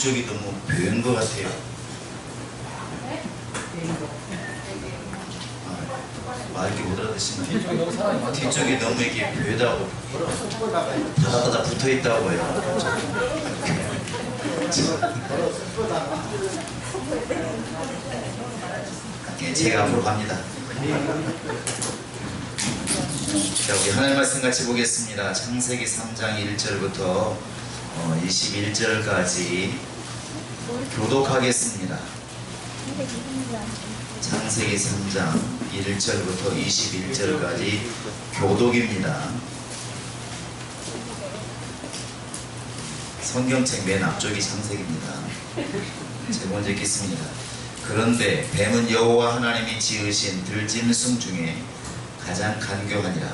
뒤쪽이 너무 배운 것 같아요. 말기 못 알아듣시나요? 뒤쪽이 너무 이렇게 배다고 다다다다 붙어있다고요. 제가 앞으로 갑니다. 자, 우리 하나님 말씀 같이 보겠습니다. 창세기 3장 1절부터 21절까지 교독하겠습니다. 창세기 3장 1절부터 21절까지 교독입니다. 성경책 맨 앞쪽이 창세기입니다. 제가 먼저 읽겠습니다. 그런데 뱀은 여호와 하나님이 지으신 들짐승 중에 가장 간교하니라.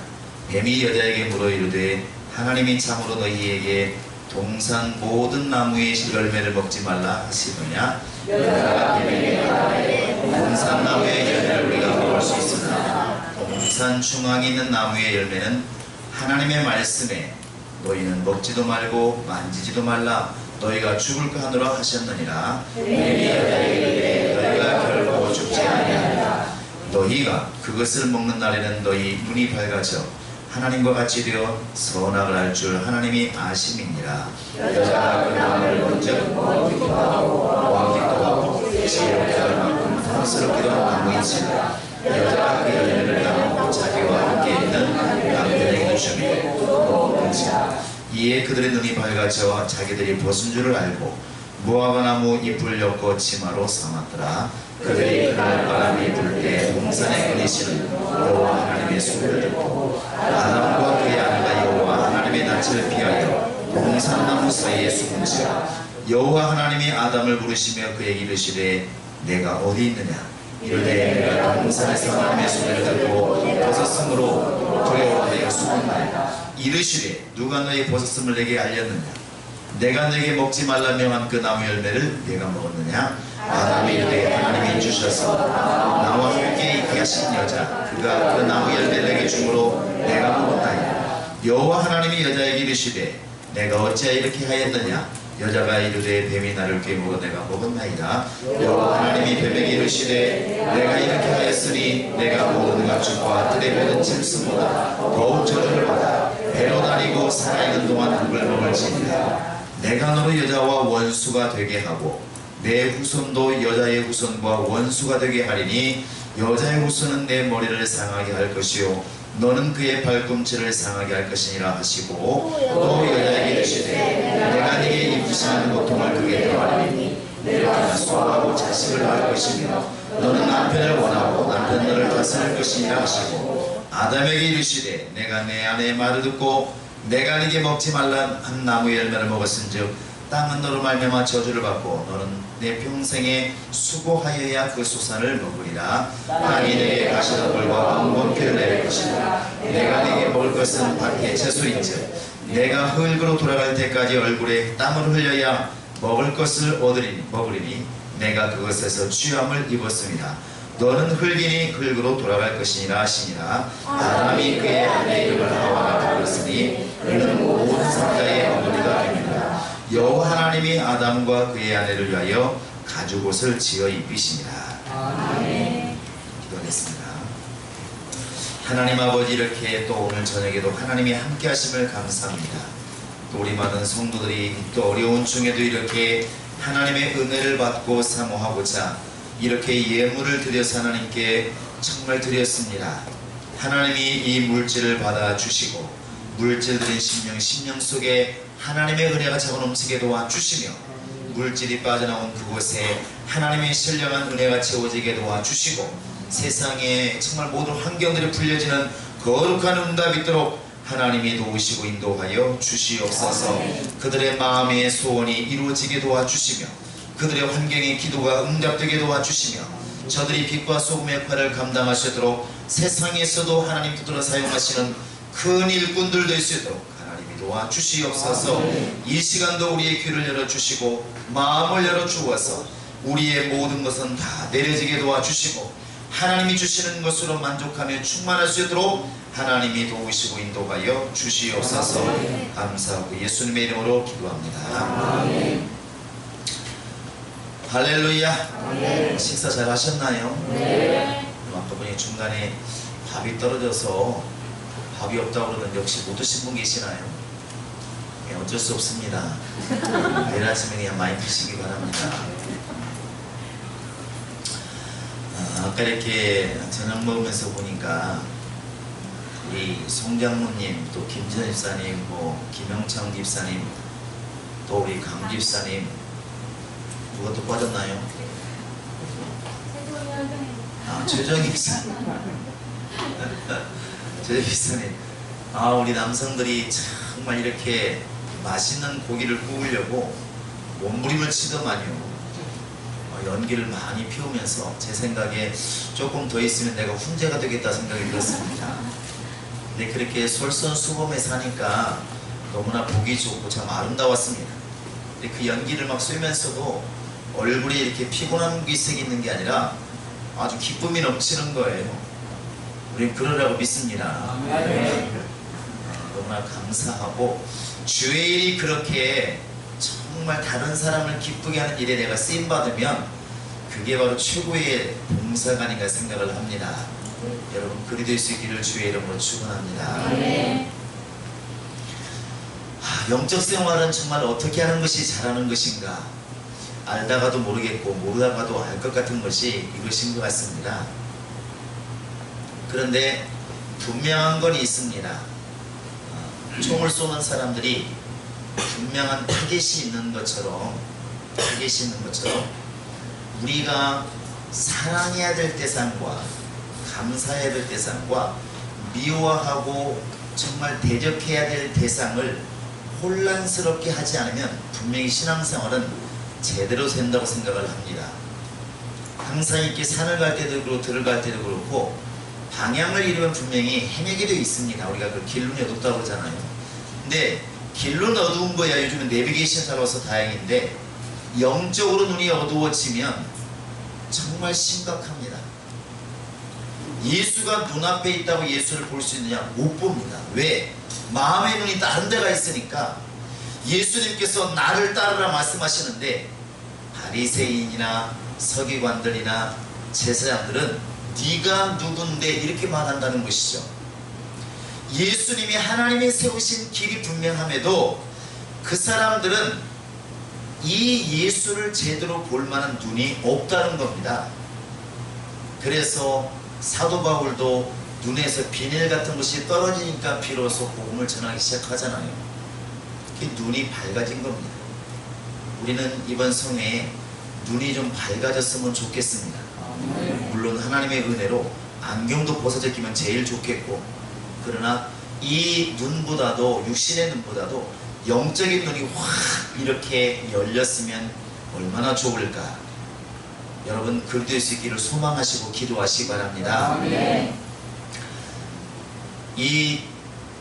뱀이 여자에게 물어 이르되 하나님이 참으로 너희에게 동산 모든 나무의 열매를 먹지 말라 하시느냐? 여자가 뱀에게 말하되 동산 나무의 열매를 우리가 먹을 수 있으나 동산 중앙에 있는 나무의 열매는 하나님의 말씀에 너희는 먹지도 말고 만지지도 말라 너희가 죽을까 하노라 하셨느니라. 뱀이 여자에게 이르되 너희가 결코 죽지 아니하리라. 너희가 그것을 먹는 날에는 너희 눈이 밝아져 하나님과 같이 되어 선악을 알 줄 하나님이 아심이니라. 여자가 그 나무를 본즉 먹기도 하고 보기도 하고 지혜롭게 할 만큼 탐스럽기도 한 나무인지라. 여자가 그 열매를 따먹고 자기와 함께 있는 남편에게 주며 또 먹은지라. 이에 그들의 눈이 밝아져 자기들이 벗은 줄을 알고 무화과나무 잎을 엮어 치마로 삼았더라. 그들이 그날 바람이 불 때 동산에 그리시는 여호와 하나님의 소리를 듣고 아담과 그의 아내가 여호와 하나님의 낯을 피하여 동산나무 사이에 숨은지라. 여호와 하나님이 아담을 부르시며 그에게 이르시되 내가 어디 있느냐? 이르되 내가 동산에서 하나님의 소리를 듣고 벗었으므로 두려워하여 숨었나이다. 이르시되 누가 너의 벗었음을 내게 알렸느냐? 내가 너에게 먹지 말라 명한 그 나무 열매를 내가 먹었느냐? 아담이 이르되 하나님이 주셔서 나와 함께 있게 하신 여자 그가 그 나무 열매를 내게 주므로 내가 먹었나이다. 여호와 하나님이 여자에게 이르시되 내가 어찌하여 이렇게 하였느냐? 여자가 이르되 뱀이 나를 꾀물어 내가 먹었나이다. 여호와 하나님이 뱀에게 이르시되 내가 이렇게 하였으니 내가 모든 가축과 들의 모든 짐승보다 더욱 저주를 받아 배로 다니고 살아있는 동안 흙을 먹을지니라. 내가 너로 여자와 원수가 되게 하고 내 후손도 여자의 후손과 원수가 되게 하리니 여자의 후손은 내 머리를 상하게 할 것이요 너는 그의 발꿈치를 상하게 할 것이니라 하시고 또 여자에게 이르시되 내가 네게 임신하는 고통을 크게 더하리니 내가 수하고 자식을 낳을 것이며 너는 남편을 원하고 남편 너를 다스릴 것이니라 하시고 아담에게 이르시되 내가 내 아내의 말을 듣고 내가 네게 먹지 말라 한 나무의 열매를 먹었은즉 땅은 너로 말미암아 저주를 받고 너는 내 평생에 수고하여야 그 소산을 먹으리라. 땅이 내게 가시덤불과 엉겅퀴를 내릴 것이다. 내가 네게 먹을 것은 밭의 채소인즉 내가 흙으로 돌아갈 때까지 얼굴에 땀을 흘려야 먹을 것을 먹으리니 내가 그것에서 취함을 입었습니다. 너는 흙이니 흙으로 돌아갈 것이니라 하시니라. 아담이 그의 아내 이름을 하와라 불렀으니 그는 모든 사자의 어머니가 됩니다. 여호와 하나님이 아담과 그의 아내를 위하여 가죽옷을 지어 입히시니라. 아멘. 기도하겠습니다. 하나님 아버지 이렇게 또 오늘 저녁에도 하나님이 함께 하심을 감사합니다. 또 우리 많은 성도들이 또 어려운 중에도 이렇게 하나님의 은혜를 받고 사모하고자 이렇게 예물을 드려서 하나님께 정말 드렸습니다. 하나님이 이 물질을 받아주시고 물질 드린 심령 속에 하나님의 은혜가 차고 넘치게 도와주시며 물질이 빠져나온 그곳에 하나님의 신령한 은혜가 채워지게 도와주시고 세상에 정말 모든 환경들이 풀려지는 거룩한 응답이 있도록 하나님이 도우시고 인도하여 주시옵소서. 그들의 마음의 소원이 이루어지게 도와주시며 그들의 환경의 기도가 응답되게 도와주시며 저들이 빛과 소금의 역할을 감당하시도록 세상에서도 하나님 뜻대로 사용하시는 큰 일꾼들 될 수 있도록 하나님이 도와주시옵소서. 이 시간도 우리의 귀를 열어주시고 마음을 열어주어서 우리의 모든 것은 다 내려지게 도와주시고 하나님이 주시는 것으로 만족하며 충만할 수 있도록 하나님이 도우시고 인도하여 주시옵소서. 감사하고 예수님의 이름으로 기도합니다. 할렐루야. 식사 잘 하셨나요? 네. 아까 보니 중간에 밥이 떨어져서 밥이 없다고 그러는데 역시 못 드신 분 계시나요? 예, 어쩔 수 없습니다. 내일 아침에 그냥 많이 드시기 바랍니다. 아까 이렇게 저녁 먹으면서 보니까 우리 송장로님, 또 김전 집사님, 뭐 김영창 집사님, 또 우리 강 집사님, 누가 또 빠졌나요? 최정희 집사님. 최정희 집사님. 우리 남성들이 정말 이렇게 맛있는 고기를 구우려고 몸부림을 치더만요. 연기를 많이 피우면서 제 생각에 조금 더 있으면 내가 훈제가 되겠다 생각이 들었습니다. 근데 그렇게 솔선수범해 사니까 너무나 보기 좋고 참 아름다웠습니다. 근데 그 연기를 막 쐬면서도 얼굴에 이렇게 피곤한 기색이 있는 게 아니라 아주 기쁨이 넘치는 거예요. 우린 그러라고 믿습니다. 너무나 감사하고 주의 일이 그렇게 정말 다른 사람을 기쁘게 하는 일에 내가 쓰임받으면 그게 바로 최고의 봉사가 아닌가 생각을 합니다. 여러분 그리 될 수 있기를 주의 이름으로 축원합니다. 영적 생활은 정말 어떻게 하는 것이 잘하는 것인가, 알다가도 모르겠고 모르다가도 알 것 같은 것이 이것인 것 같습니다. 그런데 분명한 건 있습니다. 총을 쏘는 사람들이 분명한 타겟이 있는 것처럼 우리가 사랑해야 될 대상과 감사해야 될 대상과 미워하고 정말 대적해야 될 대상을 혼란스럽게 하지 않으면 분명히 신앙생활은 제대로 된다고 생각을 합니다. 항상 이렇게 산을 갈 때도 그렇고 들을 갈 때도 그렇고 방향을 잃으면 분명히 헤매게 되어 있습니다. 우리가 그 길눈이 어둡다고 그러잖아요. 근데 길눈 어두운 거야 요즘은 내비게이션 잘 와서 다행인데 영적으로 눈이 어두워지면 정말 심각합니다. 예수가 눈앞에 있다고 예수를 볼 수 있느냐? 못 봅니다. 왜? 마음의 눈이 다른 데가 있으니까. 예수님께서 나를 따르라 말씀하시는데 바리새인이나 서기관들이나 제사장들은 네가 누군데 이렇게 말한다는 것이죠. 예수님이 하나님이 세우신 길이 분명함에도 그 사람들은 이 예수를 제대로 볼 만한 눈이 없다는 겁니다. 그래서 사도 바울도 눈에서 비닐 같은 것이 떨어지니까 비로소 복음을 전하기 시작하잖아요. 눈이 밝아진 겁니다. 우리는 이번 성회에 눈이 좀 밝아졌으면 좋겠습니다. 물론 하나님의 은혜로 안경도 벗어져 끼면 제일 좋겠고, 그러나 이 눈보다도 육신의 눈보다도 영적인 눈이 확 이렇게 열렸으면 얼마나 좋을까. 여러분 그렇게 될 수 있기를 소망하시고 기도하시기 바랍니다. 이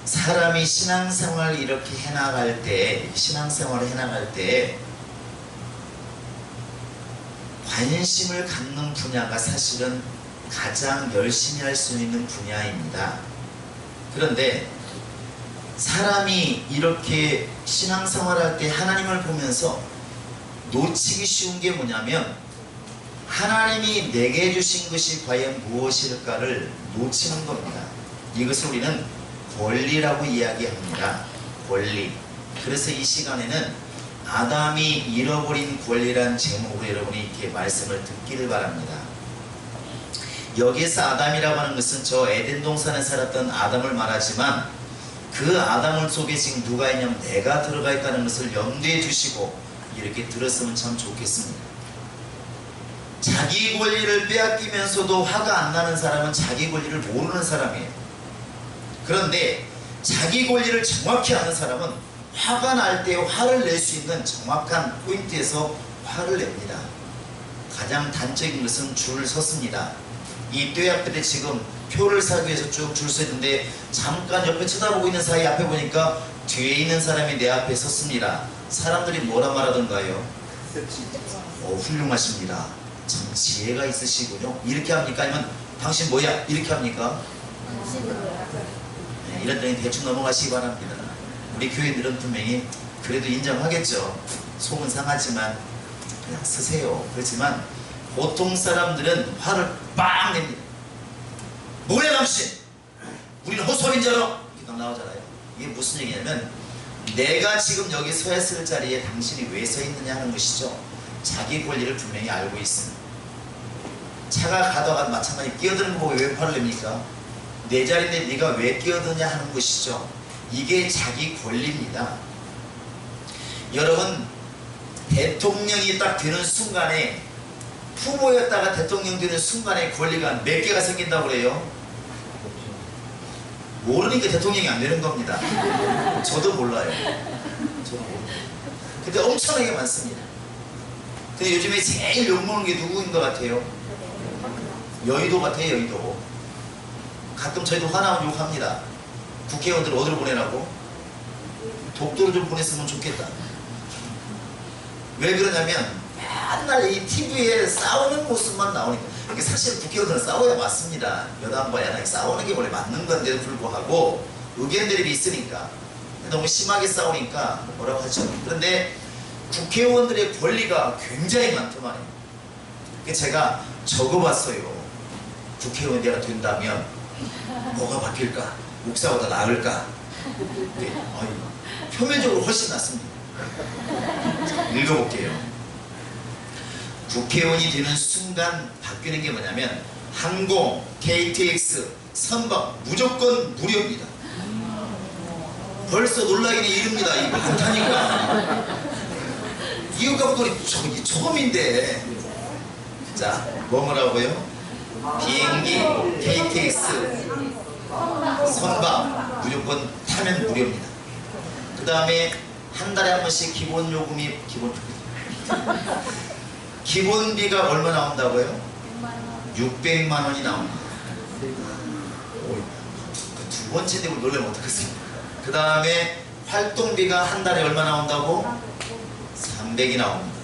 사람이 신앙생활을 이렇게 해나갈 때, 신앙생활을 해나갈 때 관심을 갖는 분야가 사실은 가장 열심히 할 수 있는 분야입니다. 그런데 사람이 이렇게 신앙생활할 때 하나님을 보면서 놓치기 쉬운 게 뭐냐면 하나님이 내게 주신 것이 과연 무엇일까를 놓치는 겁니다. 이것을 우리는 권리라고 이야기합니다. 권리. 그래서 이 시간에는 아담이 잃어버린 권리란 제목으로 여러분이 이렇게 말씀을 듣기를 바랍니다. 여기에서 아담이라고 하는 것은 저 에덴 동산에 살았던 아담을 말하지만 그 아담을 속에 지금 누가 있냐면 내가 들어가 있다는 것을 염두에 두시고 이렇게 들었으면 참 좋겠습니다. 자기 권리를 빼앗기면서도 화가 안 나는 사람은 자기 권리를 모르는 사람이에요. 그런데 자기 권리를 정확히 아는 사람은 화가 날 때 화를 낼 수 있는 정확한 포인트에서 화를 냅니다. 가장 단적인 것은 줄을 섰습니다. 이 뼈 앞에 지금 표를 사기 위해서 쭉 줄 서 있는데 잠깐 옆에 쳐다보고 있는 사이 앞에 보니까 뒤에 있는 사람이 내 앞에 섰습니다. 사람들이 뭐라 말하던가요? 훌륭하십니다. 참 지혜가 있으시군요. 이렇게 합니까? 아니면 당신 뭐야? 이렇게 합니까? 네, 이런 데는 대충 넘어가시기 바랍니다. 우리 교인들은 분명히 그래도 인정하겠죠. 속은 상하지만 그냥 쓰세요. 그렇지만 보통 사람들은 화를 빵 냅니다. 뭐야 당신, 우리는 호소인자로 이렇게 나오잖아요. 이게 무슨 얘기냐면 내가 지금 여기 서 있을 자리에 당신이 왜 서 있느냐 하는 것이죠. 자기 권리를 분명히 알고 있습니다. 차가 가다가 마찬가지 끼어드는 거 보고 왜 화를 냅니까? 내 자리인데 네가 왜 끼어드냐 하는 것이죠. 이게 자기 권리입니다. 여러분, 대통령이 딱 되는 순간에, 후보였다가 대통령 되는 순간에 권리가 몇 개가 생긴다고 그래요? 모르니까 대통령이 안 되는 겁니다. 저도 몰라요. 저도 모르고. 근데 엄청나게 많습니다. 근데 요즘에 제일 욕먹는 게 누구인 것 같아요? 여의도 같아요. 여의도. 가끔 저희도 화나면 욕합니다. 국회의원들 어디로 보내라고? 독도로 좀 보냈으면 좋겠다. 왜 그러냐면 맨날 이 TV에 싸우는 모습만 나오니까. 이게 사실 국회의원들은 싸워야 맞습니다. 여당과 야당이 싸우는 게 원래 맞는 건데도 불구하고 의견들이 있으니까 너무 심하게 싸우니까 뭐라고 하죠. 그런데 국회의원들의 권리가 굉장히 많더만요. 제가 적어봤어요. 국회의원이 내가 된다면 뭐가 바뀔까? 목사보다 나을까? 표면적으로 훨씬 낫습니다. 읽어볼게요. 국회의원이 되는 순간 바뀌는 게 뭐냐면 항공, KTX, 선박 무조건 무료입니다. 벌써 놀라기는 이릅니다. 이거 못하니까. 이웃가분들이 처음인데. 자, 뭐라고요? 비행기, KTX, 선박 무조건 타면 무료입니다. 그 다음에 한 달에 한 번씩 기본비가 얼마 나온다고요? 600만 원이 나옵니다. 두 번째 되고 놀라면 어떡하겠습니까? 그 다음에 활동비가 한 달에 얼마 나온다고? 300이 나옵니다.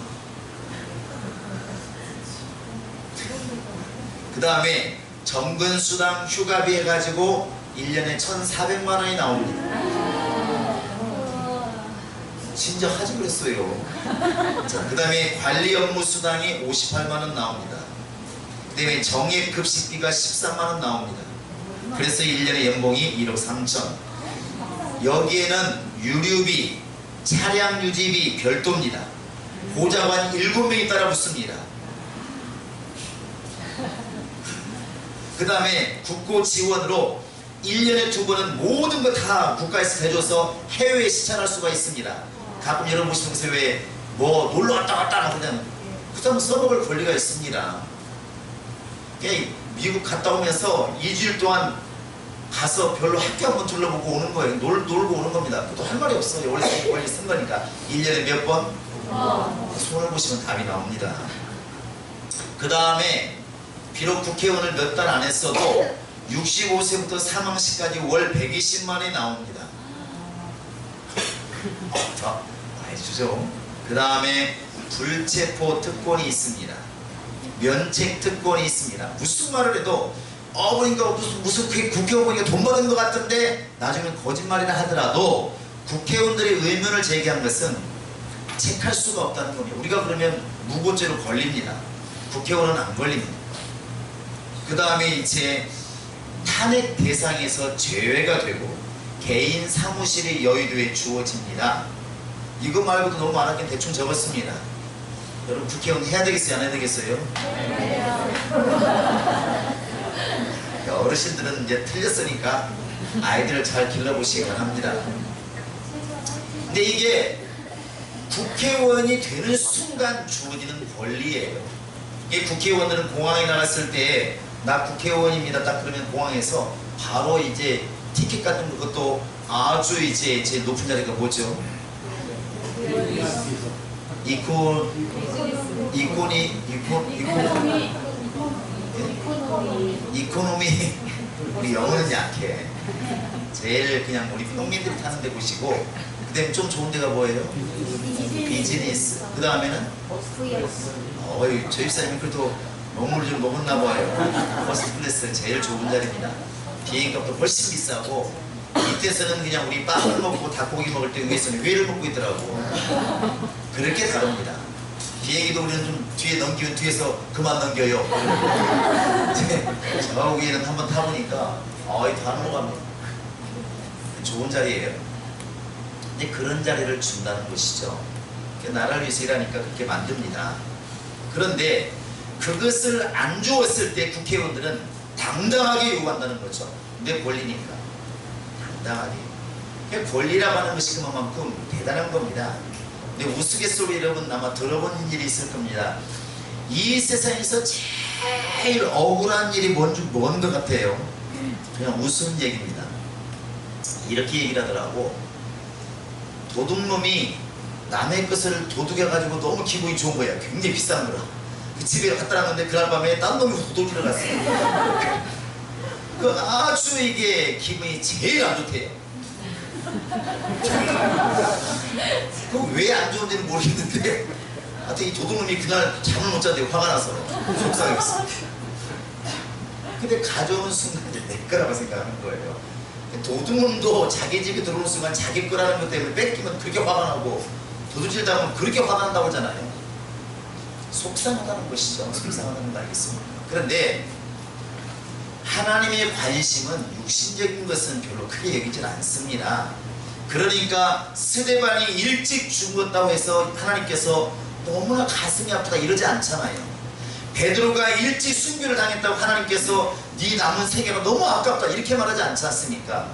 그 다음에 정근수당 휴가비 해가지고 1년에 1,400만 원이 나옵니다. 진짜 하지 그랬어요. 자, 그 다음에 관리 업무 수당이 58만 원 나옵니다. 그 다음에 정액 급식비가 13만 원 나옵니다. 그래서 1년에 연봉이 1억 3천. 여기에는 유류비, 차량 유지비 별도입니다. 보좌관 7명이 따라 붙습니다. 그 다음에 국고 지원으로 1년에 2번은 모든 거 다 국가에서 대줘서 해외에 시찰할 수가 있습니다. 가끔 여러분 보시면서 왜 뭐 놀러 왔다 갔다 그냥 그 사람 써먹을 권리가 있습니다. 미국 갔다 오면서 2주일 동안 가서 별로 학교 한번 둘러보고 오는 거예요. 놀고 오는 겁니다. 그것도 할 말이 없어요. 원래 권리 쓴 거니까. 1년에 몇 번? 손을 보시면 답이 나옵니다. 그 다음에 비록 국회의원을 몇 달 안 했어도 65세부터 사망 시까지 월 120만 원이 나옵니다. 자, 해주죠. 그 다음에 불체포 특권이 있습니다. 면책 특권이 있습니다. 무슨 말을 해도 그러니까 무슨 국회의원이 돈 받은 것 같은데 나중에 거짓말이라 하더라도 국회의원들의 의문을 제기한 것은 책할 수가 없다는 겁니다. 우리가 그러면 무고죄로 걸립니다. 국회의원은 안 걸립니다. 그 다음에 이제 탄핵 대상에서 제외가 되고 개인 사무실이 여의도에 주어집니다. 이거 말고도 너무 많았긴 대충 적었습니다. 여러분 국회의원 해야 되겠어요? 안 해야 되겠어요? 어르신들은 이제 틀렸으니까 아이들을 잘 길러보시기 바랍니다. 근데 이게 국회의원이 되는 순간 주어지는 권리예요. 이게 국회의원들은 공항에 나갔을 때 나 국회의원입니다 딱 그러면 공항에서 바로 이제 티켓 같은 것도 아주 이제 제일 높은 자리가 뭐죠? 이코노미. 우리 영어는 약해. 제일 그냥 우리 평민들이 타는 데 보시고 그 다음에 좀 좋은 데가 뭐예요? 비즈니스. 그 다음에는 저 집사님이 그래도 먹물을 좀 먹었나 봐요. 퍼스트 클래스 제일 좋은 자리입니다. 비행값도 훨씬 비싸고 밑에서는 그냥 우리 빵을 먹고 닭고기 먹을 때 위에서는 회를 먹고 있더라고. 그렇게 다릅니다. 얘기도 우리는 좀 뒤에 넘기면 뒤에서 그만 넘겨요. 저 위에는 한번 타보니까 다 넘어갑니다. 좋은 자리예요. 근데 그런 자리를 준다는 것이죠. 나라를 위해서 일하니까 그렇게 만듭니다. 그런데 그것을 안 주었을 때 국회의원들은 당당하게 요구한다는 거죠. 내 권리니까 당당하게. 권리라고 하는 것이 그만큼 대단한 겁니다. 근데 우스갯소리 여러분 아마 들어본 일이 있을 겁니다. 이 세상에서 제일 억울한 일이 뭔 것 같아요? 그냥 웃음 얘기입니다. 이렇게 얘기를 하더라고. 도둑놈이 남의 것을 도둑해가지고 너무 기분이 좋은 거야. 굉장히 비싼 거라. 그 집에 갖다 놨는데 그날 밤에 딴 놈이 도둑이러 갔어요. 그 아주 이게 기분이 제일 안 좋대요. 왜 안 좋은지는 모르겠는데 하여튼 이 도둑놈이 그날 잠을 못 자는데 화가 나서 속상했어. 근데 가져오는 순간 내 거라고 생각하는 거예요. 도둑놈도 자기 집에 들어오는 순간 자기 거라는 것 때문에 뺏기면 그렇게 화가 나고 도둑질 당하면 그렇게 화가 난다고 하잖아요. 속상하다는 것이죠. 속상하다는 거 알겠습니다. 그런데 하나님의 관심은 육신적인 것은 별로 크게 여기질 않습니다. 그러니까 스데반이 일찍 죽었다고 해서 하나님께서 너무나 가슴이 아프다 이러지 않잖아요. 베드로가 일찍 순교를 당했다고 하나님께서 네 남은 세계가 너무 아깝다 이렇게 말하지 않지 않습니까?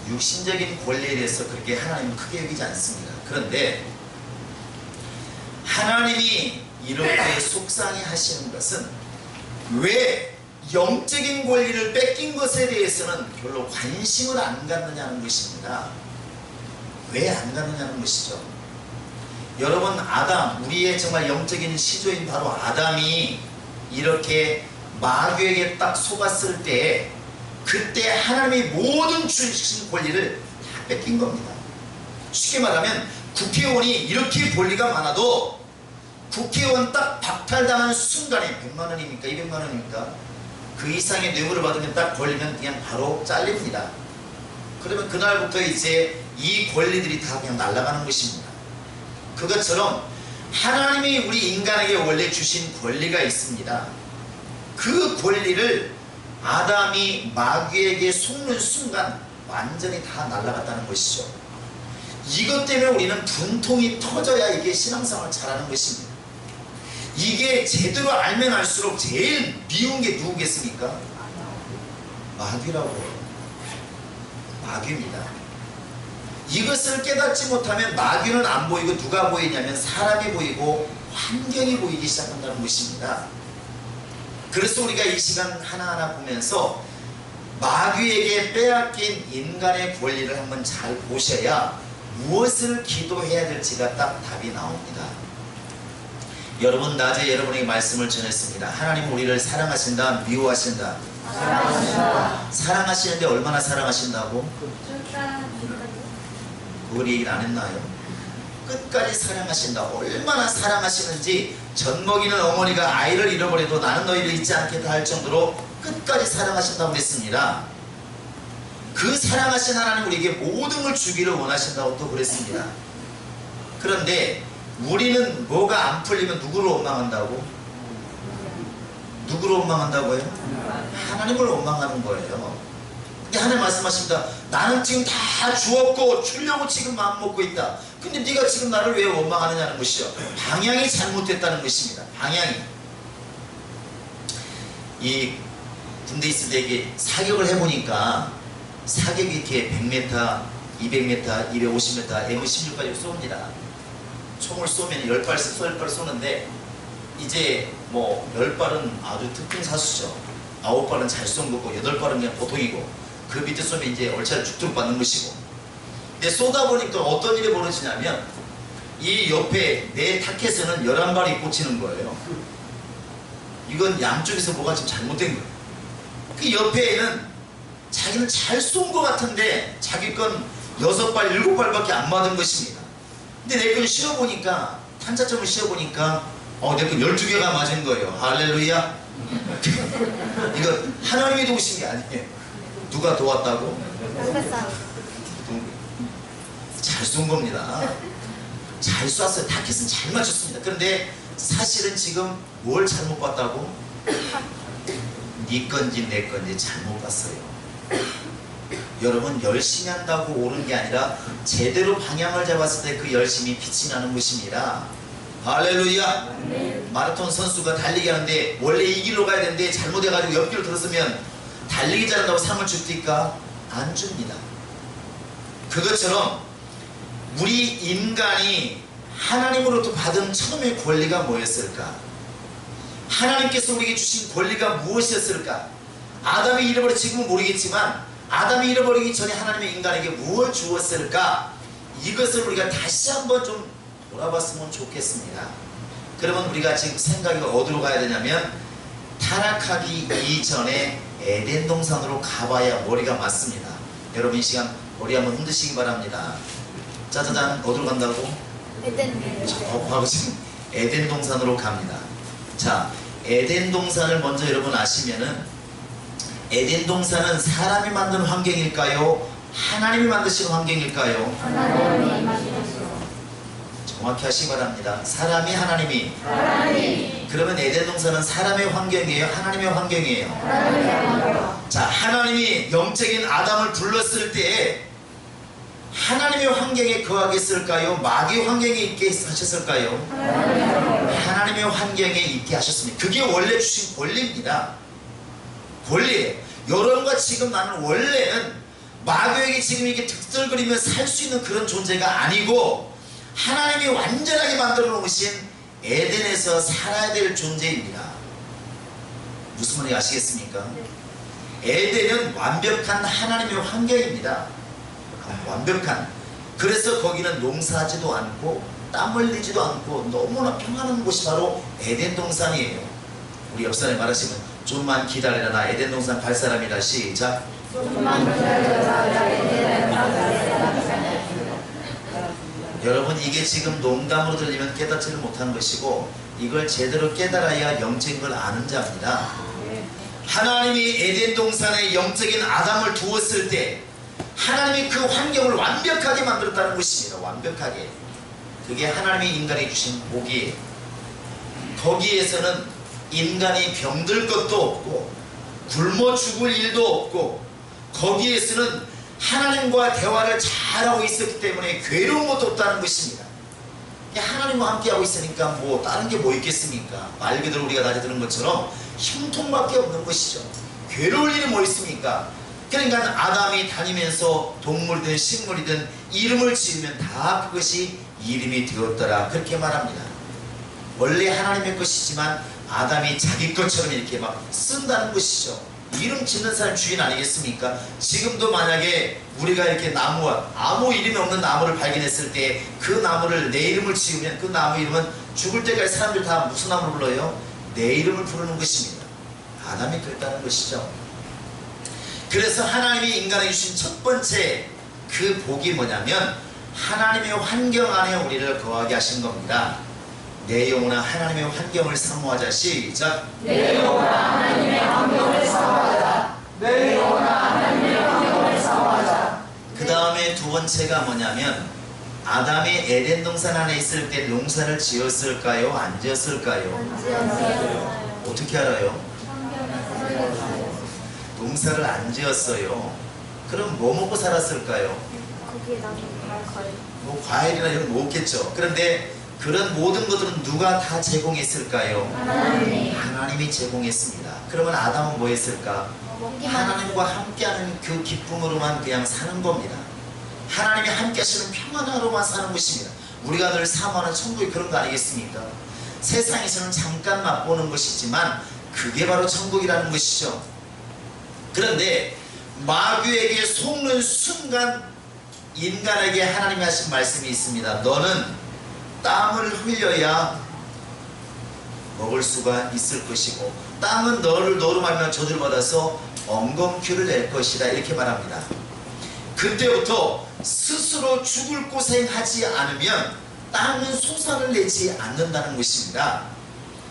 육신적인 권리에 대해서 그렇게 하나님은 크게 여기지 않습니다. 그런데 하나님이 이렇게 속상해 하시는 것은 왜 영적인 권리를 뺏긴 것에 대해서는 별로 관심을 안 갖느냐는 것입니다. 왜 안 갖느냐는 것이죠. 여러분 아담, 우리의 정말 영적인 시조인 바로 아담이 이렇게 마귀에게 딱 속았을 때 그때 하나님이 모든 주신 권리를 다 뺏긴 겁니다. 쉽게 말하면 국회의원이 이렇게 권리가 많아도 국회의원 딱 박탈당하는 순간에 100만 원입니까? 200만 원입니까? 그 이상의 뇌물을 받으면 딱 걸리면 그냥 바로 잘립니다. 그러면 그날부터 이제 이 권리들이 다 그냥 날아가는 것입니다. 그것처럼 하나님이 우리 인간에게 원래 주신 권리가 있습니다. 그 권리를 아담이 마귀에게 속는 순간 완전히 다 날아갔다는 것이죠. 이것 때문에 우리는 분통이 터져야 이게 신앙생활을 잘하는 것입니다. 이게 제대로 알면 알수록 제일 미운 게 누구겠습니까? 마귀라고 해요. 마귀입니다. 이것을 깨닫지 못하면 마귀는 안 보이고 누가 보이냐면 사람이 보이고 환경이 보이기 시작한다는 것입니다. 그래서 우리가 이 시간 하나하나 보면서 마귀에게 빼앗긴 인간의 권리를 한번 잘 보셔야 무엇을 기도해야 될지가 딱 답이 나옵니다. 여러분 낮에 여러분에게 말씀을 전했습니다. 하나님은 우리를 사랑하신다, 미워하신다? 사랑하신다. 사랑하시는데 얼마나 사랑하신다고? 그걸 얘기를 안 했나요? 끝까지 사랑하신다. 얼마나 사랑하시는지 젖먹이는 어머니가 아이를 잃어버려도 나는 너희를 잊지 않겠다 할 정도로 끝까지 사랑하신다고 그랬습니다. 그 사랑하신 하나님 우리에게 모든 걸 주기를 원하신다고 또 그랬습니다. 그런데 우리는 뭐가 안 풀리면 누구를 원망한다고? 누구를 원망한다고요? 하나님을 원망하는 거예요. 근데 하나님 말씀하십니다. 나는 지금 다 주었고 주려고 지금 마음먹고 있다. 근데 네가 지금 나를 왜 원망하느냐는 것이죠. 방향이 잘못됐다는 것입니다. 방향이. 이 군대 있을 때 이게 사격을 해보니까 사격이 이렇게 100m, 200m, 250m, M16까지 쏩니다. 총을 쏘면 10발 쏘는데 이제 뭐 10발은 아주 특등사수죠. 9발은 잘 쏜 거고 8발은 그냥 보통이고 그 밑에 쏘면 이제 얼차려 죽도록 받는 것이고. 근데 쏘다 보니까 어떤 일이 벌어지냐면 이 옆에 내 타켓에는 11발이 꽂히는 거예요. 이건 양쪽에서 뭐가 좀 잘못된 거예요. 그 옆에는 자기는 잘 쏜 것 같은데 자기 건 6발, 7발밖에 안 맞은 것입니다. 근데 내 건 실어보니까 탄자점을 실어보니까 내 건 12개가 맞은 거예요. 할렐루야. 이거 하나님이 도우신 게 아니에요. 누가 도왔다고? 잘 쏜 겁니다. 잘 쐈어요. 타켓은 잘 맞췄습니다. 그런데 사실은 지금 뭘 잘못 봤다고? 네 건지 내 건지 잘못 봤어요. 여러분, 열심히 한다고 옳은 게 아니라 제대로 방향을 잡았을 때 그 열심히 빛이 나는 것입니다. 할렐루야. 마라톤 선수가 달리기 하는데 원래 이 길로 가야 되는데 잘못해가지고 옆길로 들었으면 달리기 잘한다고 상을 줍니까? 안 줍니다. 그것처럼 우리 인간이 하나님으로부터 받은 처음의 권리가 뭐였을까? 하나님께서 우리에게 주신 권리가 무엇이었을까? 아담이 잃어버려 지금은 모르겠지만 아담이 잃어버리기 전에 하나님의 인간에게 무엇을 주었을까? 이것을 우리가 다시 한번 좀 돌아봤으면 좋겠습니다. 그러면 우리가 지금 생각이 어디로 가야 되냐면 타락하기 이전에 에덴 동산으로 가봐야 머리가 맞습니다. 여러분, 이 시간 머리 한번 흔드시기 바랍니다. 짜자잔, 어디로 간다고? 에덴. 바로 지금 에덴 동산으로 갑니다. 자, 에덴 동산을 먼저 여러분 아시면은 에덴 동산은 사람이 만든 환경일까요? 하나님이 만드신 환경일까요? 하나님이 만드셨어요. 정확히 하시기 바랍니다. 사람이 하나님이. 하나님. 그러면 에덴 동산은 사람의 환경이에요? 하나님의 환경이에요? 하나님의 환경. 자, 하나님이 영적인 아담을 불렀을 때 하나님의 환경에 거하겠을까요? 마귀의 환경에 있게 하셨을까요? 하나님의 환경에 있게 하셨습니다. 그게 원래 주신 권리입니다. 권리예요. 여러분과 지금 나는 원래는 마귀에게 지금 이렇게 득들거리며 살 수 있는 그런 존재가 아니고 하나님이 완전하게 만들어 놓으신 에덴에서 살아야 될 존재입니다. 무슨 말인지 아시겠습니까? 에덴은 완벽한 하나님의 환경입니다. 완벽한. 그래서 거기는 농사하지도 않고 땀 흘리지도 않고 너무나 평안한 곳이 바로 에덴 동산이에요. 우리 옆사람이 말하시면 좀만 기다려라, 나 에덴 동산 갈 사람이다. 시작. 좀만 기다려라, 나 에덴에 갈 사람이다. 여러분, 이게 지금 농담으로 들리면 깨닫지를 못한 것이고 이걸 제대로 깨달아야 영적인 걸 아는 자입니다. 하나님이 에덴 동산에 영적인 아담을 두었을 때 하나님이 그 환경을 완벽하게 만들었다는 것입니다. 완벽하게. 그게 하나님이 인간에게 주신 복이에요. 거기에서는 인간이 병들 것도 없고 굶어 죽을 일도 없고 거기에서는 하나님과 대화를 잘하고 있었기 때문에 괴로운 것도 없다는 것입니다. 하나님과 함께하고 있으니까 뭐 다른 게 뭐 있겠습니까? 말 그대로 우리가 낮에 들은 것처럼 형통밖에 없는 것이죠. 괴로울 일이 뭐 있습니까? 그러니까 아담이 다니면서 동물이든 식물이든 이름을 지으면 다 그것이 이름이 되었더라, 그렇게 말합니다. 원래 하나님의 것이지만 아담이 자기 것처럼 이렇게 막 쓴다는 것이죠. 이름 짓는 사람 주인 아니겠습니까? 지금도 만약에 우리가 이렇게 나무와 아무 이름이 없는 나무를 발견했을 때 그 나무를 내 이름을 지으면 그 나무 이름은 죽을 때까지 사람들 다 무슨 나무를 불러요? 내 이름을 부르는 것입니다. 아담이 그랬다는 것이죠. 그래서 하나님이 인간에게 주신 첫 번째 그 복이 뭐냐면 하나님의 환경 안에 우리를 거하게 하신 겁니다. 내 영혼아 하나님의 환경을 사모하자. 시작. 내 영혼아 하나님의 환경을 사모하자. 내 영혼아 하나님의 환경을 사모하자. 그 다음에 두 번째가 뭐냐면 아담이 에덴 동산 안에 있을 때 농사를 지었을까요? 안 지었을까요? 어떻게 알아요? 농사를 안 지었어요. 그럼 뭐 먹고 살았을까요? 거기에 나무 과일. 뭐 과일이나 이런 거 먹겠죠. 그런데 그런 모든 것들은 누가 다 제공했을까요? 하나님이 제공했습니다. 그러면 아담은 뭐 했을까? 하나님과 함께하는 그 기쁨으로만 그냥 사는 겁니다. 하나님이 함께 하시는 평안으로만 사는 것입니다. 우리가 늘 사모하는 천국이 그런 거 아니겠습니까? 세상에서는 잠깐 맛보는 것이지만 그게 바로 천국이라는 것이죠. 그런데 마귀에게 속는 순간 인간에게 하나님이 하신 말씀이 있습니다. 너는 땀을 흘려야 먹을 수가 있을 것이고 땀은 너를 너로 말미암아 저주를 받아서 엉겅퀴를 낼 것이다, 이렇게 말합니다. 그때부터 스스로 죽을 고생하지 않으면 땀은 솟아를 내지 않는다는 것입니다.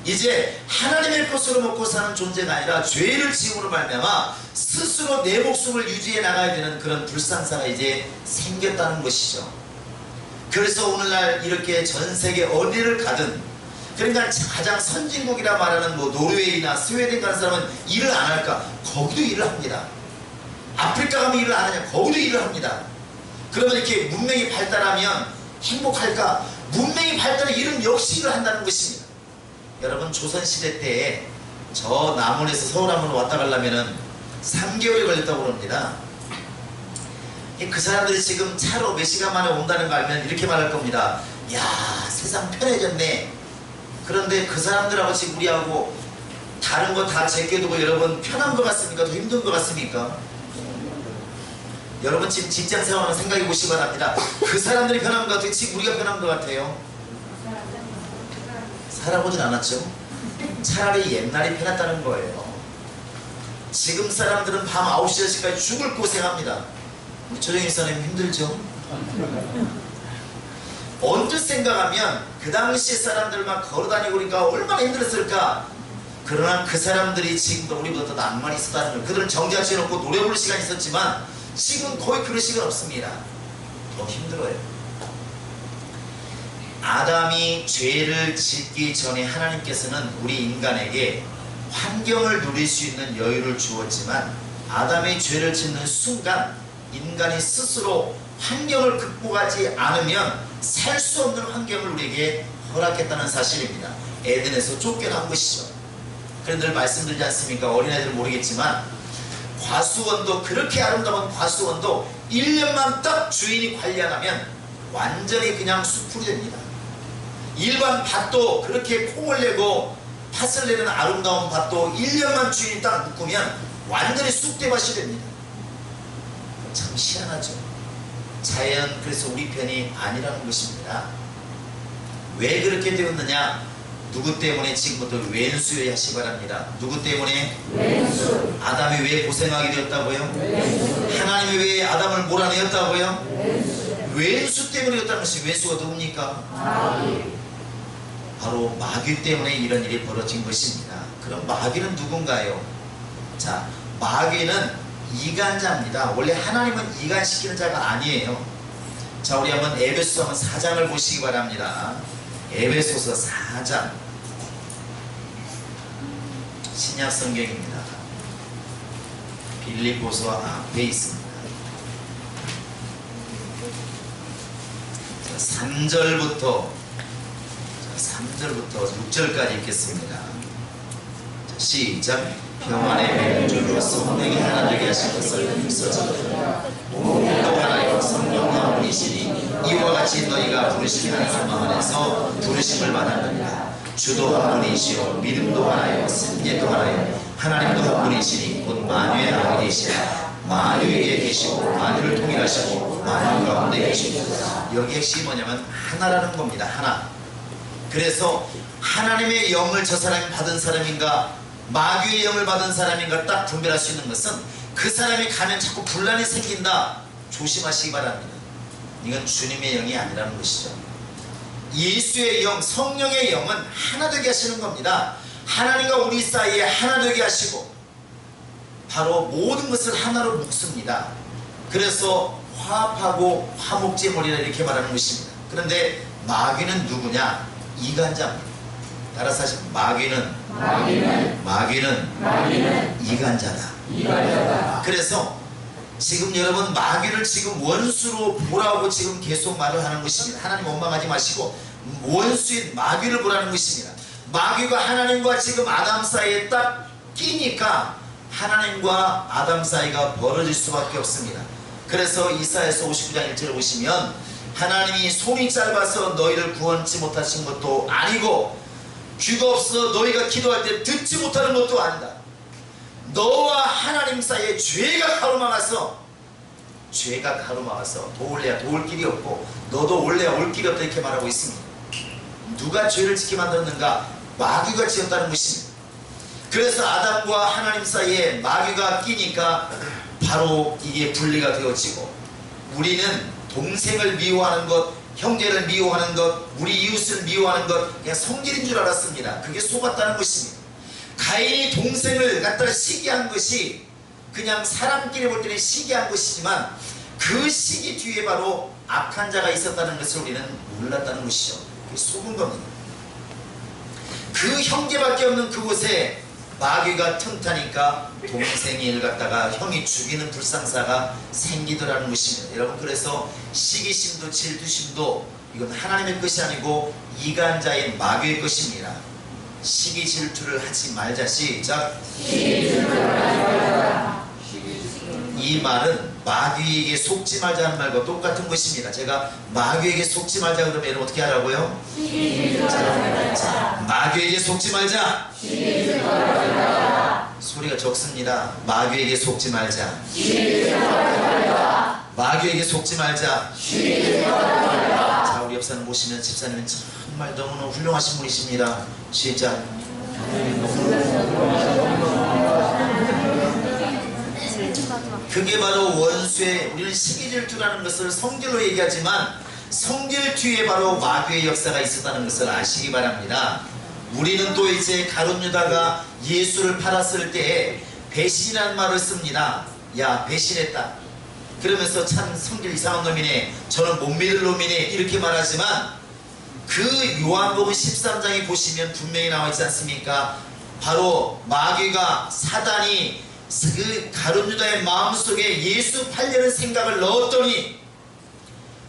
이제 하나님의 것으로 먹고 사는 존재가 아니라 죄를 지음으로 말미암아 스스로 내 목숨을 유지해 나가야 되는 그런 불상사가 이제 생겼다는 것이죠. 그래서 오늘날 이렇게 전 세계 어디를 가든, 그러니까 가장 선진국이라 말하는 뭐 노르웨이나 스웨덴 가는 사람은 일을 안 할까? 거기도 일을 합니다. 아프리카 가면 일을 안 하냐? 거기도 일을 합니다. 그러면 이렇게 문명이 발달하면 행복할까? 문명이 발달해 일은 역시 일을 한다는 것입니다. 여러분, 조선시대 때에 저 남원에서 서울 한번 왔다 가려면은 3개월이 걸렸다고 그럽니다. 그 사람들이 지금 차로 몇 시간 만에 온다는 거 알면 이렇게 말할 겁니다. 야, 세상 편해졌네. 그런데 그 사람들하고 지금 우리하고 다른 거 다 제껴두고 여러분 편한 것 같습니까? 더 힘든 것 같습니까? 여러분 지금 직장 생활을 생각해 보시기 바랍니다. 그 사람들이 편한 것 같아요? 지금 우리가 편한 것 같아요? 살아보진 않았죠? 차라리 옛날이 편했다는 거예요. 지금 사람들은 밤 9시, 10시까지 죽을 고생합니다. 우리 조정희 사님 힘들죠? 언뜻 생각하면 그 당시 사람들만 걸어다니고 그러니까 얼마나 힘들었을까. 그러나 그 사람들이 지금도 우리보다 더 낭만이 있었다는 거예요. 그들은 정지하지 놓고 노래 부를 시간이 있었지만 지금은 거의 그럴 시간 없습니다. 더 힘들어요. 아담이 죄를 짓기 전에 하나님께서는 우리 인간에게 환경을 누릴 수 있는 여유를 주었지만 아담이 죄를 짓는 순간 인간이 스스로 환경을 극복하지 않으면 살 수 없는 환경을 우리에게 허락했다는 사실입니다. 에덴에서 쫓겨난 것이죠. 그런데 늘 말씀드리지 않습니까? 어린아이들은 모르겠지만 과수원도, 그렇게 아름다운 과수원도 1년만 딱 주인이 관리 안 하면 완전히 그냥 숲풀이 됩니다. 일반 밭도 그렇게 콩을 내고 팥을 내는 아름다운 밭도 1년만 주인이 딱 묶으면 완전히 쑥대밭이 됩니다. 참 희한하죠. 자연, 그래서 우리 편이 아니라는 것입니다. 왜 그렇게 되었느냐? 누구 때문에? 지금부터 왼수에 하시기 바랍니다. 누구 때문에? 왼수. 아담이 왜 고생하게 되었다고요? 왼수. 하나님이 왜 아담을 몰아내었다고요? 왼수. 왼수 때문에 였다는 것이, 왼수가 누굽니까? 마귀. 바로 마귀 때문에 이런 일이 벌어진 것입니다. 그럼 마귀는 누군가요? 자, 마귀는 이간자입니다. 원래 하나님은 이간시키는 자가 아니에요. 자, 우리 한번 에베소서 4장을 보시기 바랍니다. 에베소서 4장, 신약 성경입니다. 빌립보서 앞에 있습니다. 자, 3절부터 6절까지 읽겠습니다. 자, 시작. 평안의 맹주로 성령이 하나 되게 하신 것을 힘써주라. 오늘도 하나님 성령과 분이시니 이와 같이 너희가 부르심 하나님 안에서 부르심을 받았느니라. 주도 한 분이시요 믿음도 하나요 생애도 하나요 하나님도 한 분이시니 곧 만유의 아버지시라. 만유에게 계시고 만유를 통일하시고 만유 가운데 계시고. 여기 핵심이 뭐냐면 하나라는 겁니다. 하나. 그래서 하나님의 영을 저 사람이 받은 사람인가 마귀의 영을 받은 사람인가 딱 분별할 수 있는 것은 그 사람이 가면 자꾸 분란이 생긴다. 조심하시기 바랍니다. 이건 주님의 영이 아니라는 것이죠. 예수의 영, 성령의 영은 하나 되게 하시는 겁니다. 하나님과 우리 사이에 하나 되게 하시고 바로 모든 것을 하나로 묶습니다. 그래서 화합하고 화목제물이라 이렇게 말하는 것입니다. 그런데 마귀는 누구냐? 이간자입니다. 따라서 하시면 마귀는 이간자다. 그래서 지금 여러분 마귀를 지금 원수로 보라고 지금 계속 말을 하는 것입니다. 하나님 원망하지 마시고 원수인 마귀를 보라는 것입니다. 마귀가 하나님과 지금 아담 사이에 딱 끼니까 하나님과 아담 사이가 벌어질 수밖에 없습니다. 그래서 이사야서 59장 1절을 보시면 하나님이 손이 짧아서 너희를 구원치 못하신 것도 아니고 귀가 없어 너희가 기도할 때 듣지 못하는 것도 아니다. 너와 하나님 사이에 죄가 가로막아서 도올래야 도울 길이 없고 너도 올래야 올 길이 없다 이렇게 말하고 있습니다. 누가 죄를 짓게 만들었는가? 마귀가 지었다는 것입니다. 그래서 아담과 하나님 사이에 마귀가 끼니까 바로 이게 분리가 되어지고 우리는 동생을 미워하는 것, 형제를 미워하는 것, 우리 이웃을 미워하는 것 그냥 성질인 줄 알았습니다. 그게 속았다는 것입니다. 가인이 동생을 갖다가 시기한 것이 그냥 사람끼리 볼 때는 시기한 것이지만 그 시기 뒤에 바로 악한 자가 있었다는 것을 우리는 몰랐다는 것이죠. 그게 속은 겁니다. 그 형제밖에 없는 그곳에 마귀가 틈타니까 동생이 일 갖다가 형이 죽이는 불상사가 생기더라는 것입니다. 여러분, 그래서 시기심도 질투심도 이건 하나님의 것이 아니고 이간자인 마귀의 것입니다. 시기 질투를 하지 말자. 시작. 이 말은 마귀에게 속지 말자는 말과 똑같은 것입니다. 제가 마귀에게 속지 말자 그러면 여러분 어떻게 하라고요? 자, 마귀에게 속지 말자. 소리가 적습니다. 마귀에게 속지 말자. 마귀에게 속지 말자. 자, 우리 옆사람 보시면 집사님은 정말 너무나 훌륭하신 분이십니다. 시작. 그게 바로 원수의, 우리는 시기질투라는 것을 성질로 얘기하지만 성질 뒤에 바로 마귀의 역사가 있었다는 것을 아시기 바랍니다. 우리는 또 이제 가룟 유다가 예수를 팔았을 때에 배신이라는 말을 씁니다. 야, 배신했다. 그러면서 참 성질 이상한 놈이네, 저는 못 믿을 놈이네, 이렇게 말하지만 그 요한복음 13장에 보시면 분명히 나와 있지 않습니까? 바로 마귀가, 사단이 그 가룟 유다의 마음속에 예수 팔려는 생각을 넣었더니,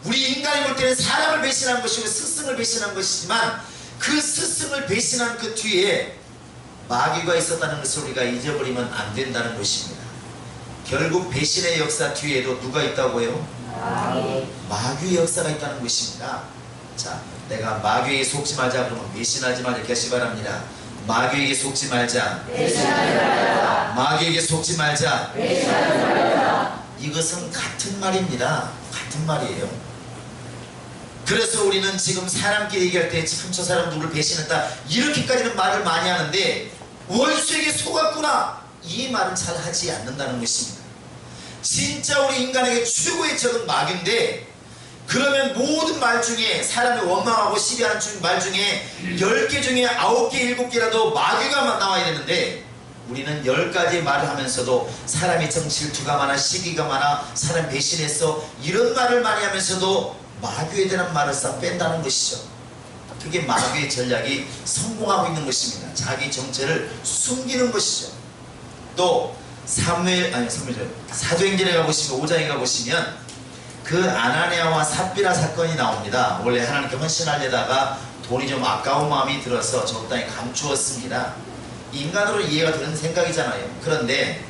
우리 인간이 볼 때는 사람을 배신한 것이고 스승을 배신한 것이지만 그 스승을 배신한 그 뒤에 마귀가 있었다는 것을 우리가 잊어버리면 안 된다는 것입니다. 결국 배신의 역사 뒤에도 누가 있다고요? 마귀의 역사가 있다는 것입니다. 자, 내가 마귀에게 속지 말자 그러면 배신하지 말자 이렇게 하시기 바랍니다. 마귀에게 속지 말자. 마귀에게 속지 말자. 이것은 같은 말입니다. 같은 말이에요. 그래서 우리는 지금 사람끼리 얘기할 때 참 저 사람 누구를 배신했다 이렇게까지는 말을 많이 하는데, 원수에게 속았구나 이 말은 잘 하지 않는다는 것입니다. 진짜 우리 인간에게 최고의 적은 마귀인데, 그러면 모든 말 중에, 사람이 원망하고 시비하는 말 중에 10개 중에 9개, 7개라도 마귀가 나와야 되는데, 우리는 10가지 말을 하면서도 사람이 좀 질투가 많아, 시기가 많아, 사람 배신했어 이런 말을 많이 하면서도 마귀에 대한 말을 싹 뺀다는 것이죠. 그게 마귀의 전략이 성공하고 있는 것입니다. 자기 정체를 숨기는 것이죠. 또 사도행전에 가보시면 5장에 가보시면 그 아나니아와 삽비라 사건이 나옵니다. 원래 하나님께 헌신하려다가 돈이 좀 아까운 마음이 들어서 적당히 감추었습니다. 인간으로 이해가 되는 생각이잖아요. 그런데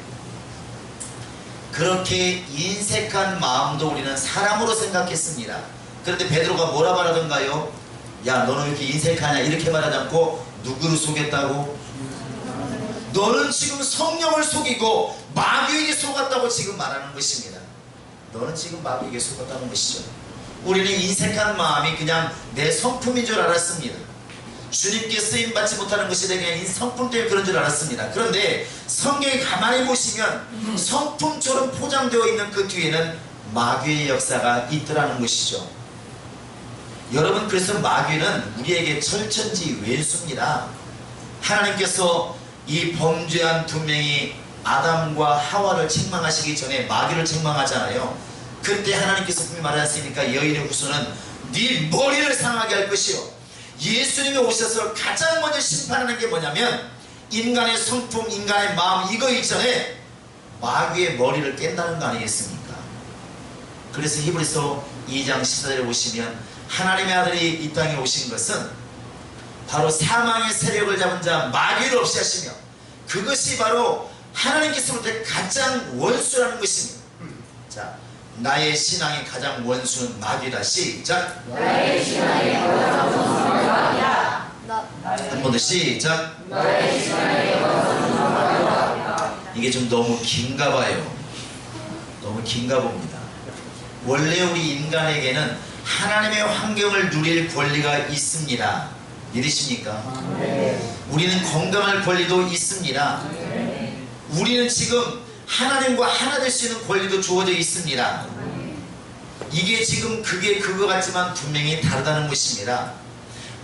그렇게 인색한 마음도 우리는 사람으로 생각했습니다. 그런데 베드로가 뭐라 말하던가요? 야, 너는 왜 이렇게 인색하냐 이렇게 말하지 않고 누구를 속였다고? 너는 지금 성령을 속이고 마귀에게 속았다고 지금 말하는 것입니다. 너는 지금 마귀에게 속았다는 것이죠. 우리는 인색한 마음이 그냥 내 성품인 줄 알았습니다. 주님께 쓰임받지 못하는 것이 그냥 성품 때문에 그런 줄 알았습니다. 그런데 성경에 가만히 보시면 성품처럼 포장되어 있는 그 뒤에는 마귀의 역사가 있더라는 것이죠. 여러분, 그래서 마귀는 우리에게 철천지 왼수입니다. 하나님께서 이 범죄한 두 명이 아담과 하와를 책망하시기 전에 마귀를 책망하잖아요. 그때 하나님께서 분명히 말하셨으니까 여인의 후손은 네 머리를 상하게 할 것이요, 예수님이 오셔서 가장 먼저 심판하는 게 뭐냐면 인간의 성품, 인간의 마음, 이거 이전에 마귀의 머리를 깬다는 거 아니겠습니까? 그래서 히브리서 2장 14절에 보시면 하나님의 아들이 이 땅에 오신 것은 바로 사망의 세력을 잡은 자 마귀를 없이 하시며, 그것이 바로 하나님께서 볼 때 가장 원수라는 것입니다. 자, 나의 신앙의 가장 원수는 마귀다. 시작. 나의 신앙의 가장 원수는 마귀다. 한 번 더 시작. 나의 신앙의 가장 원수는 마귀다. 이게 좀 너무 긴가 봐요. 너무 긴가 봅니다. 원래 우리 인간에게는 하나님의 환경을 누릴 권리가 있습니다. 믿으십니까? 네. 우리는 건강할 권리도 있습니다. 네. 우리는 지금 하나님과 하나 될 수 있는 권리도 주어져 있습니다. 이게 지금 그게 그거 같지만 분명히 다르다는 것입니다.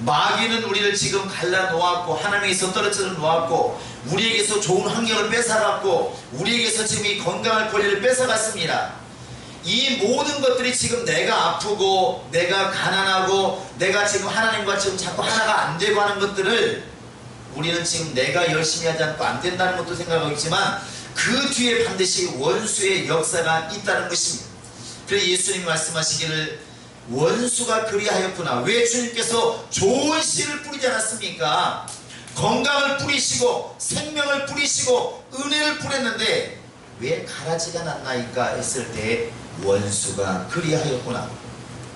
마귀는 우리를 지금 갈라 놓았고, 하나님에게서 떨어져 놓았고, 우리에게서 좋은 환경을 뺏어갔고, 우리에게서 지금 이 건강할 권리를 뺏어갔습니다. 이 모든 것들이 지금 내가 아프고 내가 가난하고 내가 지금 하나님과 지금 자꾸 하나가 안 되고 하는 것들을 우리는 지금 내가 열심히 하지 않고 안 된다는 것도 생각하고 있지만 그 뒤에 반드시 원수의 역사가 있다는 것입니다. 그래서 예수님이 말씀하시기를 원수가 그리하였구나. 왜 주님께서 좋은 씨를 뿌리지 않았습니까? 건강을 뿌리시고 생명을 뿌리시고 은혜를 뿌렸는데 왜 가라지가 났나이까 했을 때 원수가 그리하였구나.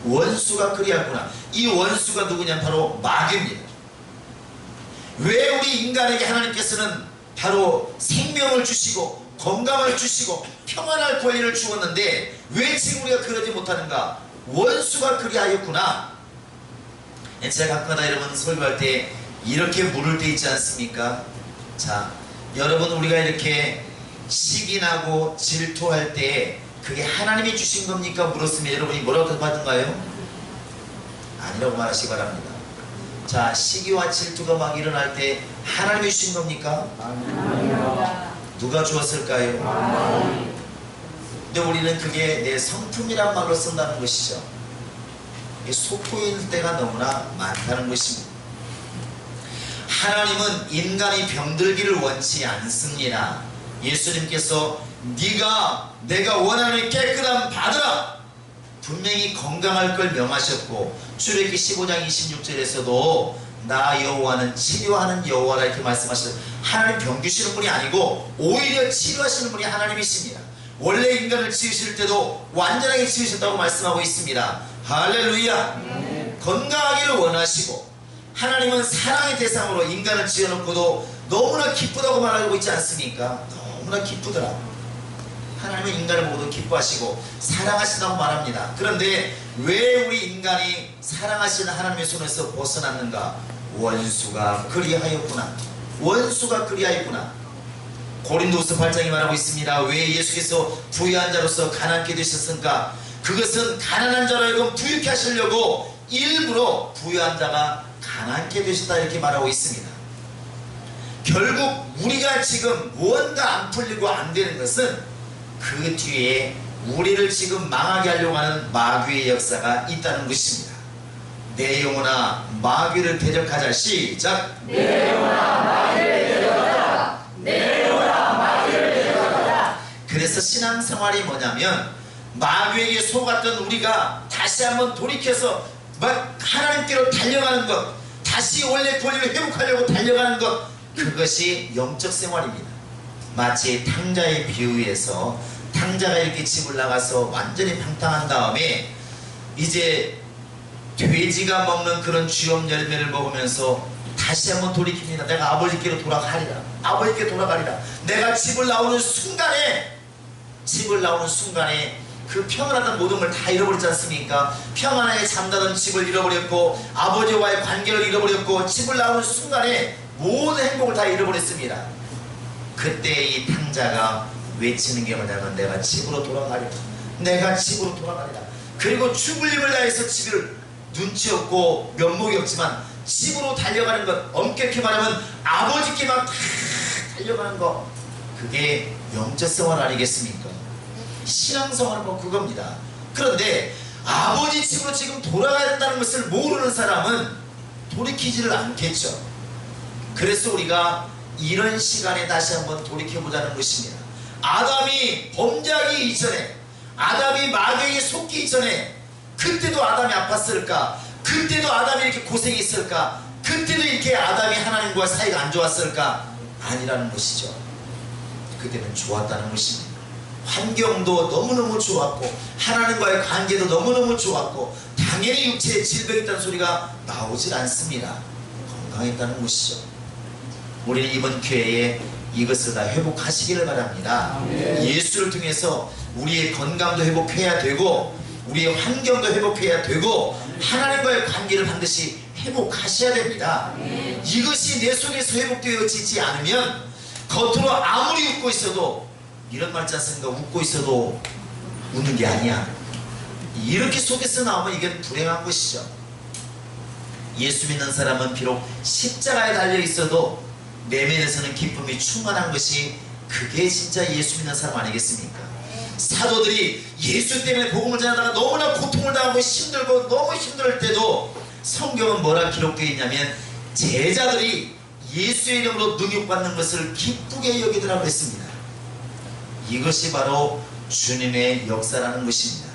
원수가 그리하였구나. 이 원수가 누구냐? 바로 마귀입니다. 왜 우리 인간에게 하나님께서는 바로 생명을 주시고 건강을 주시고 평안할 권리를 주었는데 왜 지금 우리가 그러지 못하는가? 원수가 그리하였구나. 제가 가끔가다 여러분 설교할 때 이렇게 물을 때 있지 않습니까? 자, 여러분 우리가 이렇게 시기 나고 질투할 때 그게 하나님이 주신 겁니까? 물었으면 여러분이 뭐라고 받은가요? 아니라고 말하시기 바랍니다. 자, 시기와 질투가 막 일어날 때 하나님이 주신 겁니까? 아닙니다. 누가 주었을까요? 근데 우리는 그게 내 성품이란 말로 쓴다는 것이죠. 속보일 때가 너무나 많다는 것입니다. 하나님은 인간이 병들기를 원치 않습니다. 예수님께서 네가 내가 원하는 깨끗함 받으라. 분명히 건강할 걸 명하셨고 출애굽기 15장 26절에서도 나 여호와는 치료하는 여호와라 이렇게 말씀하셨어요. 하나님 병 주시는 분이 아니고 오히려 치료하시는 분이 하나님이십니다. 원래 인간을 지으실 때도 완전하게 지으셨다고 말씀하고 있습니다. 할렐루야. 건강하기를 원하시고 하나님은 사랑의 대상으로 인간을 지어놓고도 너무나 기쁘다고 말하고 있지 않습니까? 너무나 기쁘더라. 하나님은 인간을 보고도 기뻐하시고 사랑하신다고 말합니다. 그런데 왜 우리 인간이 사랑하시는 하나님의 손에서 벗어났는가? 원수가 그리하였구나. 원수가 그리하였구나. 고린도후서 8장이 말하고 있습니다. 왜 예수께서 부유한 자로서 가난케 되셨습니까? 그것은 가난한 자로 하여금 부유케 하시려고 일부러 부유한 자가 가난케 되셨다 이렇게 말하고 있습니다. 결국 우리가 지금 무언가 안 풀리고 안 되는 것은 그 뒤에 우리를 지금 망하게 하려고 하는 마귀의 역사가 있다는 것입니다. 내 영혼아 마귀를 대적하자. 시작. 내 영혼아 마귀를 대적하라. 내 영혼아 마귀를 대적하라. 그래서 신앙생활이 뭐냐면 마귀에게 속았던 우리가 다시 한번 돌이켜서 막 하나님께로 달려가는 것, 다시 원래 권리를 회복하려고 달려가는 것, 그것이 영적 생활입니다. 마치 탕자의 비유에서 탕자가 이렇게 집을 나가서 완전히 방탕한 다음에 이제 돼지가 먹는 그런 주염 열매를 먹으면서 다시 한번 돌이킵니다. 내가 아버지께로 돌아가리라. 아버지께 돌아가리라. 내가 집을 나오는 순간에 그 평안하던 모든 걸 다 잃어버리지 않습니까? 평안하게 잠자던 집을 잃어버렸고 아버지와의 관계를 잃어버렸고 집을 나오는 순간에 모든 행복을 다 잃어버렸습니다. 그때 이 탕자가 외치는 게 뭐냐면 내가 집으로 돌아가리라. 내가 집으로 돌아가리라. 그리고 죽을 힘을 다해서 집을 눈치 없고 면목이 없지만 집으로 달려가는 것, 엄격히 말하면 아버지께만 다 달려가는 것, 그게 영적 생활 아니겠습니까? 신앙생활은 뭐 그겁니다. 그런데 아버지 집으로 지금 돌아가야 된다는 것을 모르는 사람은 돌이키지를 않겠죠. 그래서 우리가 이런 시간에 다시 한번 돌이켜보자는 것입니다. 아담이 범죄하기 이전에, 아담이 마귀에게 속기 이전에 그때도 아담이 아팠을까? 그때도 아담이 이렇게 고생했을까? 그때도 이렇게 아담이 하나님과 사이가 안 좋았을까? 아니라는 것이죠. 그때는 좋았다는 것입니다. 환경도 너무너무 좋았고 하나님과의 관계도 너무너무 좋았고 당연히 육체에 질병이 있다는 소리가 나오질 않습니다. 건강했다는 것이죠. 우리는 이번 기회에 이것을 다 회복하시기를 바랍니다. 예수를 통해서 우리의 건강도 회복해야 되고 우리의 환경도 회복해야 되고 하나님과의 관계를 반드시 회복하셔야 됩니다. 이것이 내 속에서 회복되어지지 않으면 겉으로 아무리 웃고 있어도 이런 말 있지 않습니까? 웃고 있어도 웃는 게 아니야. 이렇게 속에서 나오면 이게 불행한 것이죠. 예수 믿는 사람은 비록 십자가에 달려 있어도 내면에서는 기쁨이 충만한 것이, 그게 진짜 예수 믿는 사람 아니겠습니까? 사도들이 예수 때문에 복음을 전하다가 너무나 고통을 당하고 힘들고 너무 힘들 때도 성경은 뭐라 기록되어 있냐면 제자들이 예수의 이름으로 능력받는 것을 기쁘게 여기더라고 했습니다. 이것이 바로 주님의 역사라는 것입니다.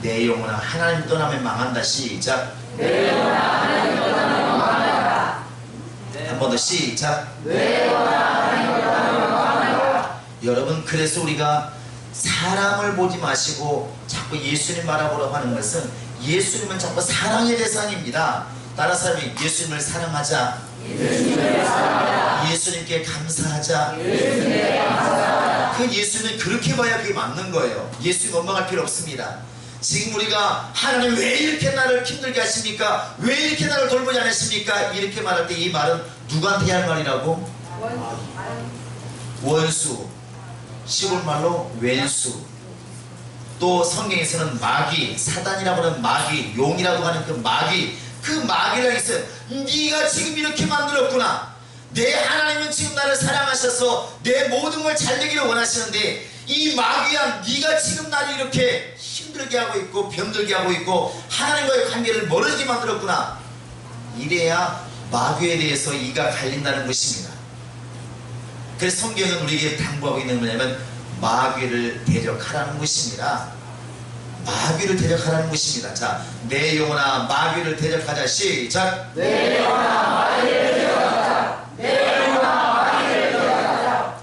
내 영혼아 하나님 떠나면 망한다. 시작. 내 영혼아 하나님 떠나면 망한다. 한 번 더 시작. 내 영혼아 하나님 떠나면 망한다. 여러분, 그래서 우리가 사람을 보지 마시고 자꾸 예수님 바라보라고 하는 것은 예수님은 자꾸 사랑의 대상입니다. 따라서 예수님을 사랑하자. 예수님을 사랑하자. 예수님께 감사하자. 예수님께 감사하자. 그 예수는 그렇게 봐야 그게 맞는 거예요. 예수님 원망할 필요 없습니다. 지금 우리가 하나님 왜 이렇게 나를 힘들게 하십니까? 왜 이렇게 나를 돌보지 않으십니까? 이렇게 말할 때 이 말은 누구한테 할 말이라고? 원수, 시골말로 왼수. 또 성경에서는 마귀, 사단이라고 하는 마귀, 용이라고 하는 그 마귀, 그 마귀라고 했어요. 네가 지금 이렇게 만들었구나. 내 하나님은 지금 나를 사랑하셔서 내 모든 걸 잘 되기를 원하시는데 이 마귀야, 네가 지금 나를 이렇게 힘들게 하고 있고 병들게 하고 있고 하나님과의 관계를 멀어지게 만들었구나. 이래야 마귀에 대해서 이가 갈린다는 것입니다. 그래서 성경은 우리에게 당부하고 있는 뭐냐면 마귀를 대적하라는 것입니다. 마귀를 대적하라는 것입니다. 자, 내 영혼아 마귀를 대적하자. 시작. 내 영혼아 마귀를 대적하자. 내 영혼아 마귀를 대적하자.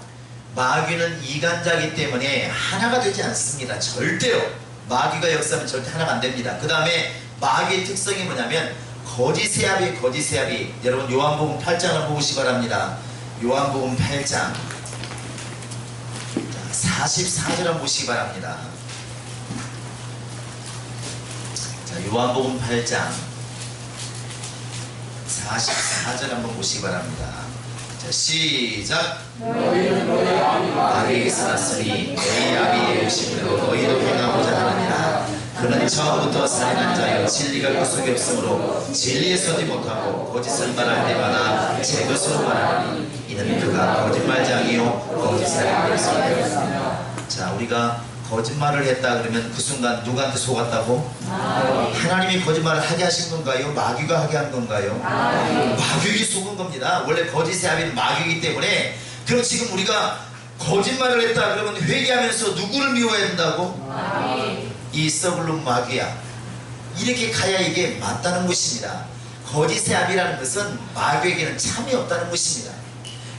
마귀는 이간자이기 때문에 하나가 되지 않습니다. 절대로. 마귀가 역사하면 절대 하나가 안 됩니다. 그 다음에 마귀의 특성이 뭐냐면 거짓세압이 여러분 요한복음 8장을 보시기 바랍니다. 요한복음 8장 44절 한번 보시기 바랍니다. 자, 요한복음 8장 44절 한번 보시기 바랍니다. 자, 시작. 너희는 너희 아비 마귀에게서 났으니 너희 아비의 의심으로 너희도 행하고자 하느니라. 그는 처음부터 살인한 자여 진리가 그 속에 없으므로 진리에 서지 못하고 거짓을 말할 때마다 제 것으로 말하니 이는 그가 거짓말장이요 거짓사람이 되었습니다. 자, 우리가 거짓말을 했다 그러면 그 순간 누구한테 속았다고? 하나님이 거짓말을 하게 하신 건가요? 마귀가 하게 한 건가요? 마귀에게 속은 겁니다. 원래 거짓의 아비는 마귀이기 때문에. 그럼 지금 우리가 거짓말을 했다 그러면 회개하면서 누구를 미워해야 된다고? 이 썩을놈 마귀야. 이렇게 가야 이게 맞다는 것입니다. 거짓의 아비라는 것은 마귀에게는 참이 없다는 것입니다.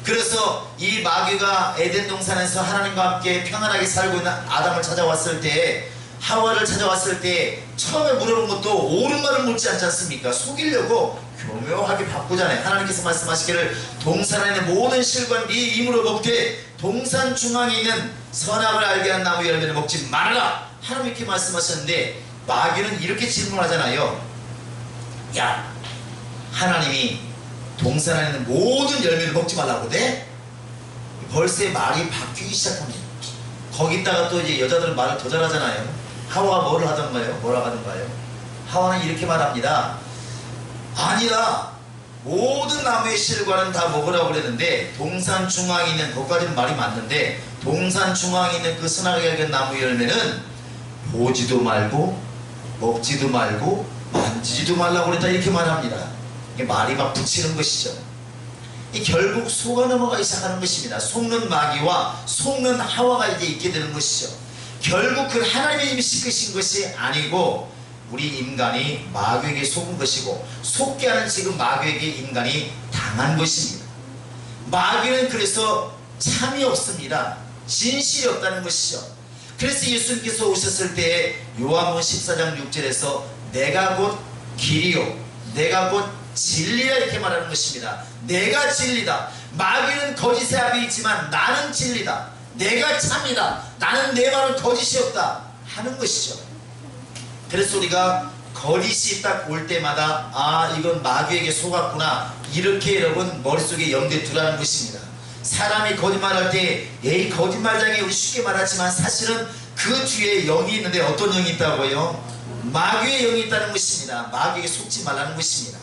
그래서 이 마귀가 에덴 동산에서 하나님과 함께 평안하게 살고 있는 아담을 찾아왔을 때, 하와를 찾아왔을 때 처음에 물어본 것도 옳은 말을 묻지 않지 않습니까? 속이려고 교묘하게 바꾸잖아요. 하나님께서 말씀하시기를 동산 안에 모든 실과 네 임으로 먹되 동산 중앙에 있는 선악을 알게 하는 나무 열매를 먹지 말아라. 하나님 이렇게 말씀하셨는데 마귀는 이렇게 질문하잖아요. 야, 하나님이 동산 안에 있는 모든 열매를 먹지 말라고 돼? 벌써 말이 바뀌기 시작합니다. 거기다가 또 이제 여자들은 말을 더 잘하잖아요. 하와가 뭐를 하던가요? 뭐라 하던가요? 하와는 이렇게 말합니다. 아니다. 모든 나무의 실과는 다 먹으라고 그랬는데 동산 중앙에 있는, 거기까지는 말이 맞는데 동산 중앙에 있는 그 선악을 알게 나무 열매는 보지도 말고 먹지도 말고 만지지도 말라고 그랬다, 이렇게 말합니다. 이게 말이 막 붙이는 것이죠. 이 결국 속아 넘어가기 시작하는 것입니다. 속는 마귀와 속는 하와가 이제 있게 되는 것이죠. 결국 그 하나님의 힘이 시키신 것이 아니고 우리 인간이 마귀에게 속은 것이고, 속게 하는 지금 마귀에게 인간이 당한 것입니다. 마귀는 그래서 참이 없습니다. 진실이 없다는 것이죠. 그래서 예수님께서 오셨을 때 요한복음 14장 6절에서 내가 곧 길이요 내가 곧 진리라 이렇게 말하는 것입니다. 내가 진리다. 마귀는 거짓의 아비이지만 나는 진리다. 내가 참이다. 나는 내 말은 거짓이 없다 하는 것이죠. 그래서 우리가 거짓이 딱 올 때마다 아, 이건 마귀에게 속았구나, 이렇게 여러분 머릿속에 염두에 두라는 것입니다. 사람이 거짓말할 때 에이 거짓말장이 우리 쉽게 말하지만 사실은 그 뒤에 영이 있는데 어떤 영이 있다고요? 마귀의 영이 있다는 것입니다. 마귀에게 속지 말라는 것입니다.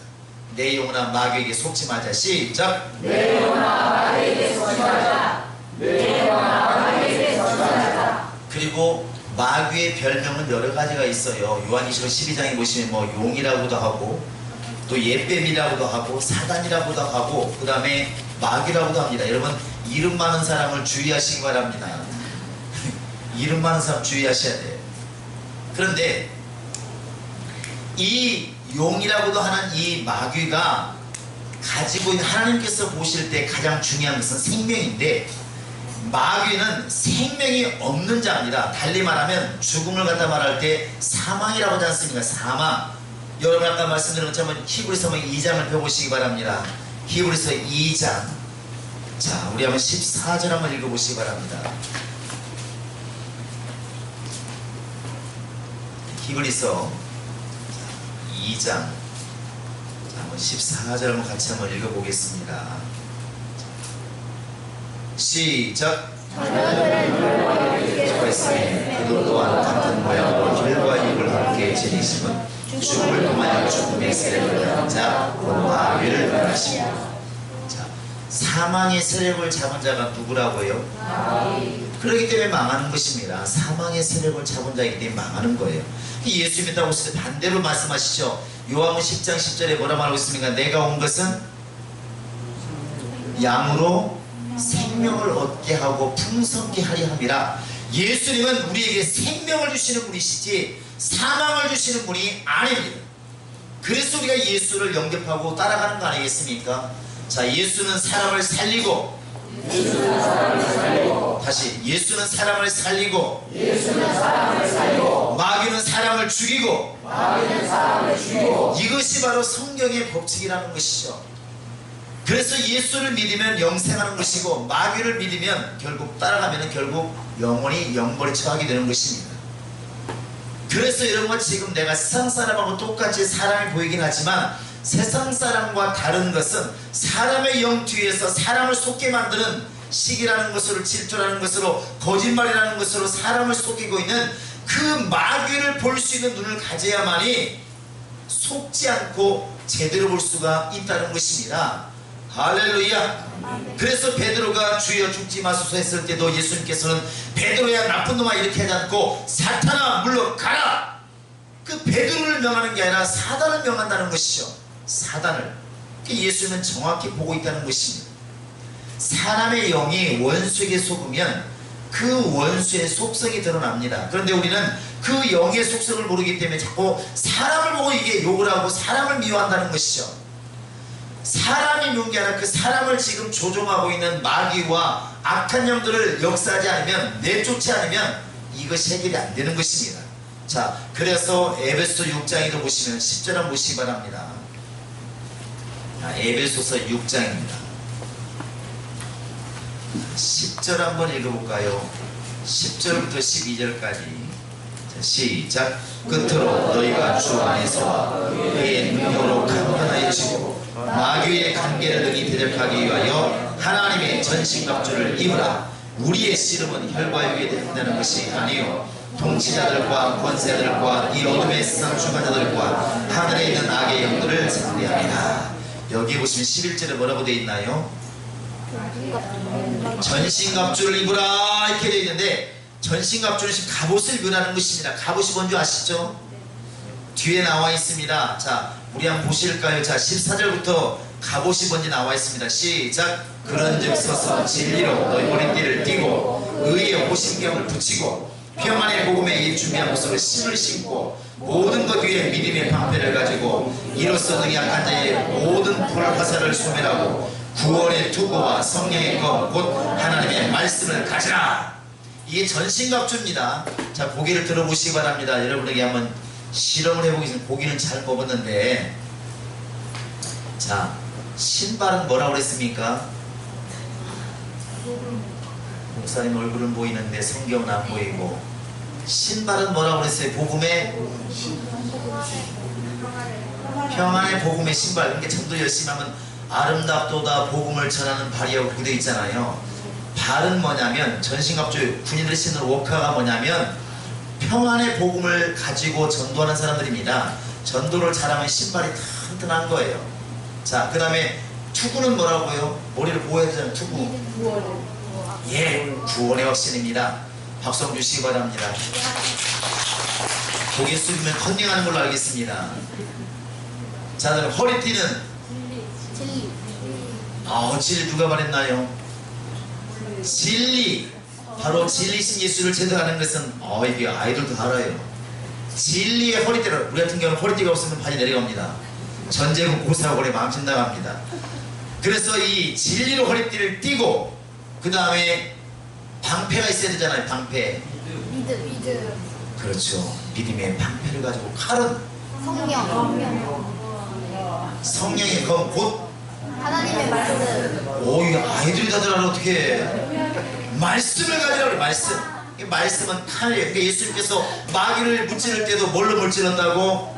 내 영혼아 마귀에게 속지 말자. 시작. 내 영혼아 마귀에게 속지 말자. 내 영혼아 마귀에게 속지 말자. 그리고 마귀의 별명은 여러 가지가 있어요. 요한계시록 12장에 보시면 뭐 용이라고도 하고 또 옛뱀이라고도 하고 사단이라고도 하고 그 다음에 마귀라고도 합니다. 여러분 이름 많은 사람을 주의하시기 바랍니다. 이름 많은 사람 주의하셔야 돼요. 그런데 이 용이라고도 하는 이 마귀가 가지고 있는, 하나님께서 보실 때 가장 중요한 것은 생명인데, 마귀는 생명이 없는 자입니다. 달리 말하면 죽음을 갖다 말할 때 사망이라고 하지 않습니까? 사망. 여러분 아까 말씀드린 것처럼 히브리서 2장을 펴보시기 바랍니다. 히브리서 2장. 자, 우리 한번 14절 한번 읽어보시기 바랍니다. 히브리서 2장. 자, 한번 14절 한번 같이 한번 읽어보겠습니다. 시작. 그도 또한 같은 모양으로 혈과 육을 함께 지니심은 죽음을 통하여 죽음의 세력을 잡은 자 곧 마귀를 말하시며. 자, 사망의 세력을 잡은 자가 누구라고요? 그렇기 때문에 망하는 것입니다. 사망의 세력을 잡은 자이기 때문에 망하는 거예요. 예수 믿다고 했을 때 반대로 말씀하시죠. 요한복음 10장 10절에 뭐라 말하고 있습니까? 내가 온 것은 양으로 생명을 얻게 하고 풍성케 하려 함이라. 예수님은 우리에게 생명을 주시는 분이시지 사망을 주시는 분이 아닙니다. 그래서 우리가 예수를 영접하고 따라가는 거 아니겠습니까? 자, 예수는 사람을 살리고, 다시 예수는 사람을 살리고, 마귀는 사람을 죽이고, 이것이 바로 성경의 법칙이라는 것이죠. 그래서 예수를 믿으면 영생하는 것이고, 마귀를 믿으면 결국 따라가면 결국 영원히 영벌에 처하게 되는 것입니다. 그래서 여러분, 지금 내가 세상 사람하고 똑같이 사람이 보이긴 하지만 세상 사람과 다른 것은 사람의 영 뒤에서 사람을 속게 만드는 시기라는 것으로, 질투라는 것으로, 거짓말이라는 것으로 사람을 속이고 있는 그 마귀를 볼 수 있는 눈을 가져야만이 속지 않고 제대로 볼 수가 있다는 것입니다. 할렐루야. 그래서 베드로가 주여 죽지 마소서 했을 때도 예수님께서는 베드로야 나쁜 놈아 이렇게 하지 않고 사탄아 물러가라. 그 베드로를 명하는 게 아니라 사단을 명한다는 것이죠. 사단을. 예수님은 정확히 보고 있다는 것입니다. 사람의 영이 원수에게 속으면 그 원수의 속성이 드러납니다. 그런데 우리는 그 영의 속성을 모르기 때문에 자꾸 사람을 보고 이게 욕을 하고 사람을 미워한다는 것이죠. 사람이 미운 게 아니라 그 사람을 지금 조종하고 있는 마귀와 악한 영들을 역사하지 않으면, 내쫓지 않으면 이것이 해결이 안 되는 것입니다. 자, 그래서 에베소 6장에도 보시면 10절 한번 보시기 바랍니다. 에베소서 6장입니다. 10절 한번 읽어볼까요? 10절부터 12절까지. 자, 시작. 끝으로 너희가 주 안에서 그의 능력으로 강건하여지고 마귀의 관계를 능히 대적하기 위하여 하나님의 전신갑주를 입으라. 우리의 씨름은 혈과 육에 대한다는 것이 아니요 통치자들과 권세들과 이 어둠의 세상 주관자들과 하늘에 있는 악의 영들을 상대합니다. 여기 보시면 11절에 뭐라고 되어 있나요? 전신갑주를 입으라 이렇게 되어 있는데, 전신갑주는 지금 갑옷을 묘하는 것입니다. 갑옷이 뭔지 아시죠? 뒤에 나와 있습니다. 자, 우리 한번 보실까요? 자, 14절부터 갑옷이 뭔지 나와 있습니다. 시작. 그런즉 서서 진리로 너희 머리띠를 띠고 의의 호신경을 붙이고 평안의 복음에 일 준비한 것으로 신을 신고 모든 것 위에 믿음의 방패를 가지고 이로써 능히 약한 자의 모든 불화살을 소멸하고 구원의 투구와 성령의 검 곧 하나님의 말씀을 가지라. 이게 전신갑주입니다. 자, 고개를 들어보시기 바랍니다. 여러분에게 한번 실험을 해보겠습니다. 고기는 잘 먹었는데, 자, 신발은 뭐라고 그랬습니까? 목사님 얼굴은 보이는데 성경은 안 보이고, 신발은 뭐라고 그랬어요? 복음의 평안의 복음의 신발. 그러니까 전도 열심히 하면 아름답도다 복음을 전하는 발이라고 그렇게 되어 있잖아요. 발은 뭐냐면, 전신갑주 군인들이 신는 워카가 뭐냐면 평안의 복음을 가지고 전도하는 사람들입니다. 전도를 잘하면 신발이 튼튼한 거예요. 자, 그 다음에 투구는 뭐라고요? 머리를 보호해야 되잖아요. 투구. 예, 구원의 확신입니다. 박수 한번 주시기 바랍니다. 고개 숙이면 컨닝하는 걸로 알겠습니다. 자, 그럼 허리띠는 진리. 진리 누가 말했나요? 진리. 바로 진리신 예수를 제대하는 것은 이게 아이들도 알아요. 진리의 허리띠를, 우리 같은 경우는 허리띠가 없으면 발이 내려갑니다. 전쟁은 고사고래 망신당합니다. 그래서 이 진리로 허리띠를 띠고 그 다음에 방패가 있어야 되잖아요. 방패. 믿음. 그렇죠. 믿음의 방패를 가지고 칼은 성령의 검 곧 하나님의 말씀. 이 아이들이 다들 알아. 어떻게 말씀을 가지라 그래. 말씀. 이 말씀은 칼이에요. 그러니까 예수님께서 마귀를 무찌를 때도 뭘로 무찌렀다고?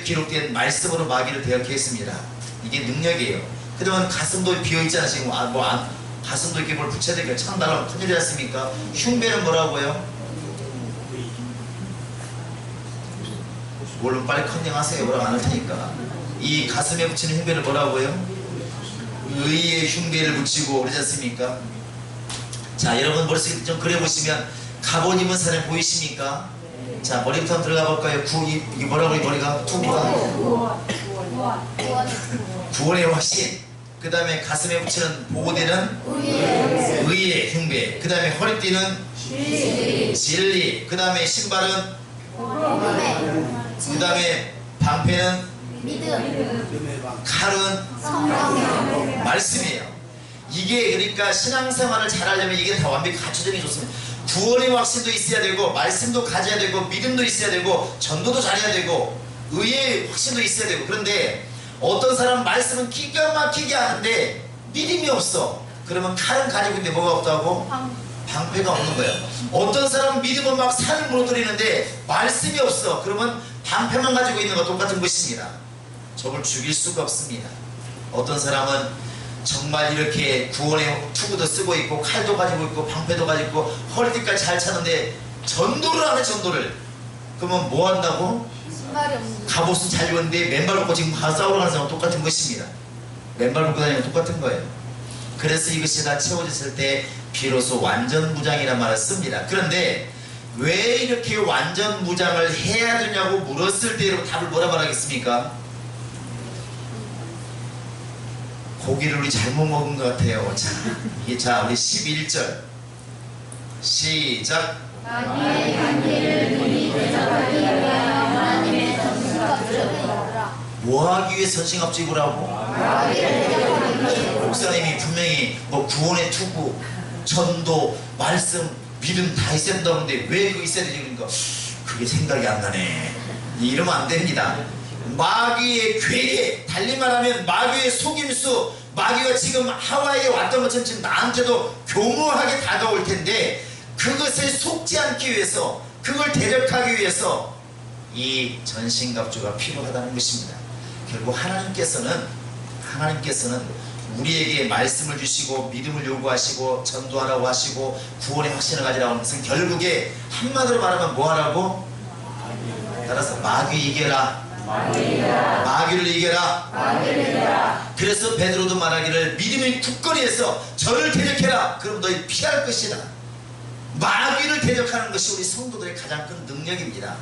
기록된 말씀으로 마귀를 대역했습니다. 이게 능력이에요. 그동안 가슴도 비어있잖아. 지금 가슴도 이렇게 뭘 붙여야 되니까 참 나라면 큰일이지 않습니까? 흉배는 뭐라고요? 물론 빨리 컨닝하세요. 뭐라고 안 할 테니까. 이 가슴에 붙이는 흉배를 뭐라고요? 의의 흉배를 붙이고 그러지 않습니까? 자, 여러분 머릿속에 좀 그려보시면 갑옷 입은 사람 보이십니까? 자, 머리부터 한번 들어가 볼까요? 이게 뭐라고 이 머리가? 투구가 구원의 확신. 그 다음에 가슴에 붙이는 보호대는 의의 흉배. 그 다음에 허리띠는 진리. 그 다음에 신발은 그 다음에 방패는 믿음. 칼은 성령. 말씀이에요. 이게 그러니까 신앙생활을 잘하려면 이게 다 완벽히 갖춰지는 게 좋습니다. 구원의 확신도 있어야 되고 말씀도 가져야 되고 믿음도 있어야 되고 전도도 잘해야 되고 의의 확신도 있어야 되고. 그런데 어떤 사람은 말씀은 기가 막히게 하는데 믿음이 없어. 그러면 칼은 가지고 있는데 뭐가 없다고? 방패가 없는 거예요. 어떤 사람은 믿음은 막 산을 무너뜨리는데 말씀이 없어. 그러면 방패만 가지고 있는 거 똑같은 것입니다. 적을 죽일 수가 없습니다. 어떤 사람은 정말 이렇게 구원의 투구도 쓰고 있고 칼도 가지고 있고 방패도 가지고 있고 허리띠까지 잘 차는데 전도를 하네. 전도를. 그러면 뭐 한다고? 신발이 없는. 갑옷은 잘 입었는데 맨발 벗고 지금 싸우러 가는 사람은 똑같은 것입니다. 맨발 벗고 다니면 똑같은 거예요. 그래서 이것이 다 채워졌을 때 비로소 완전 무장이라는 말을 씁니다. 그런데 왜 이렇게 완전 무장을 해야 되냐고 물었을 때 여러분 답을 뭐라 말하겠습니까? 고기를 우리 잘못 먹은 것 같아요. 자, 우리 11절 시작. 마귀의 관계를 우리 대적하기 위하여 하나님의 전승갑주를 입으라. 뭐하기 위해 전신갑주 입으라고? 마귀를 대적하기 위해. 목사님이 분명히 뭐 구원의 투구, 전도, 말씀, 믿음 다 있어야 된다는데 왜 그거 있어야 되지? 그러니까 그게 생각이 안 나네. 이러면 안 됩니다. 마귀의 괴계, 달리 말하면 마귀의 속임수, 마귀가 지금 하와이에 왔던 것처럼 지금 나한테도 교묘하게 다가올 텐데 그것에 속지 않기 위해서, 그걸 대적하기 위해서 이 전신갑주가 필요하다는 것입니다. 결국 하나님께서는 우리에게 말씀을 주시고 믿음을 요구하시고 전도하라고 하시고 구원의 확신을 가지라고 하는 것은 결국에 한마디로 말하면 뭐 하라고? 따라서 마귀 이겨라. 마귀를 이겨라. 그래서 베드로도 말하기를 믿음의 굳건히에서 저를 대적해라. 그럼 너희 피할 것이다. 마귀를 대적하는 것이 우리 성도들의 가장 큰 능력입니다.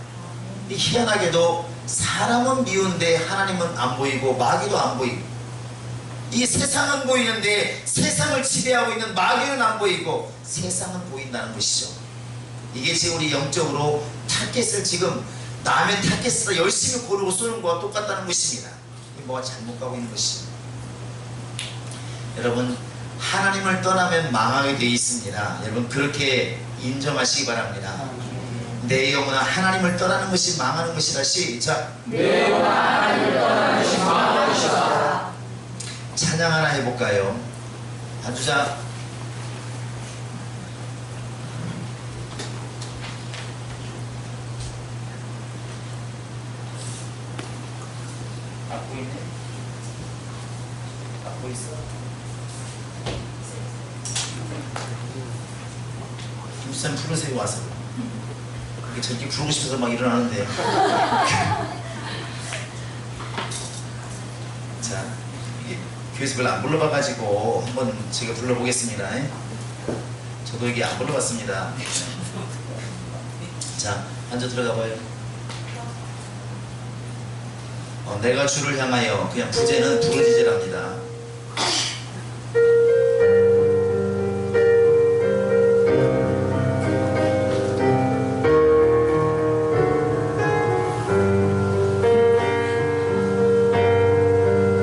희한하게도 사람은 미운데 하나님은 안 보이고 마귀도 안 보이고, 이 세상은 보이는데 세상을 지배하고 있는 마귀는 안 보이고 세상은 보인다는 것이죠. 이게 지금 우리 영적으로 타겟을 지금 남의 타겟에서 열심히 고르고 쏘는 것과 똑같다는 것입니다. 뭐가 잘못 가고 있는 것이죠. 여러분, 하나님을 떠나면 망하게 되어 있습니다. 여러분 그렇게 인정하시기 바랍니다. 내 영혼아 하나님을 떠나는 것이 망하는 것이다. 시작. 내 영혼아 하나님을 떠나는 것이 망하는 것이다. 찬양 하나 해볼까요? 한주자. 안 보이네. 안 보이어? 김수산 부르세요 와서. 그게 저렇게 부르고 싶어서 막 일어나는데. 자, 이게 교회에서 별로 안 불러봐가지고 한번 제가 불러보겠습니다. 저도 여기 안 불러봤습니다. 자, 앉아 들어가 봐요. 내가 주를 향하여, 그냥 부제는 부르짖으랍니다.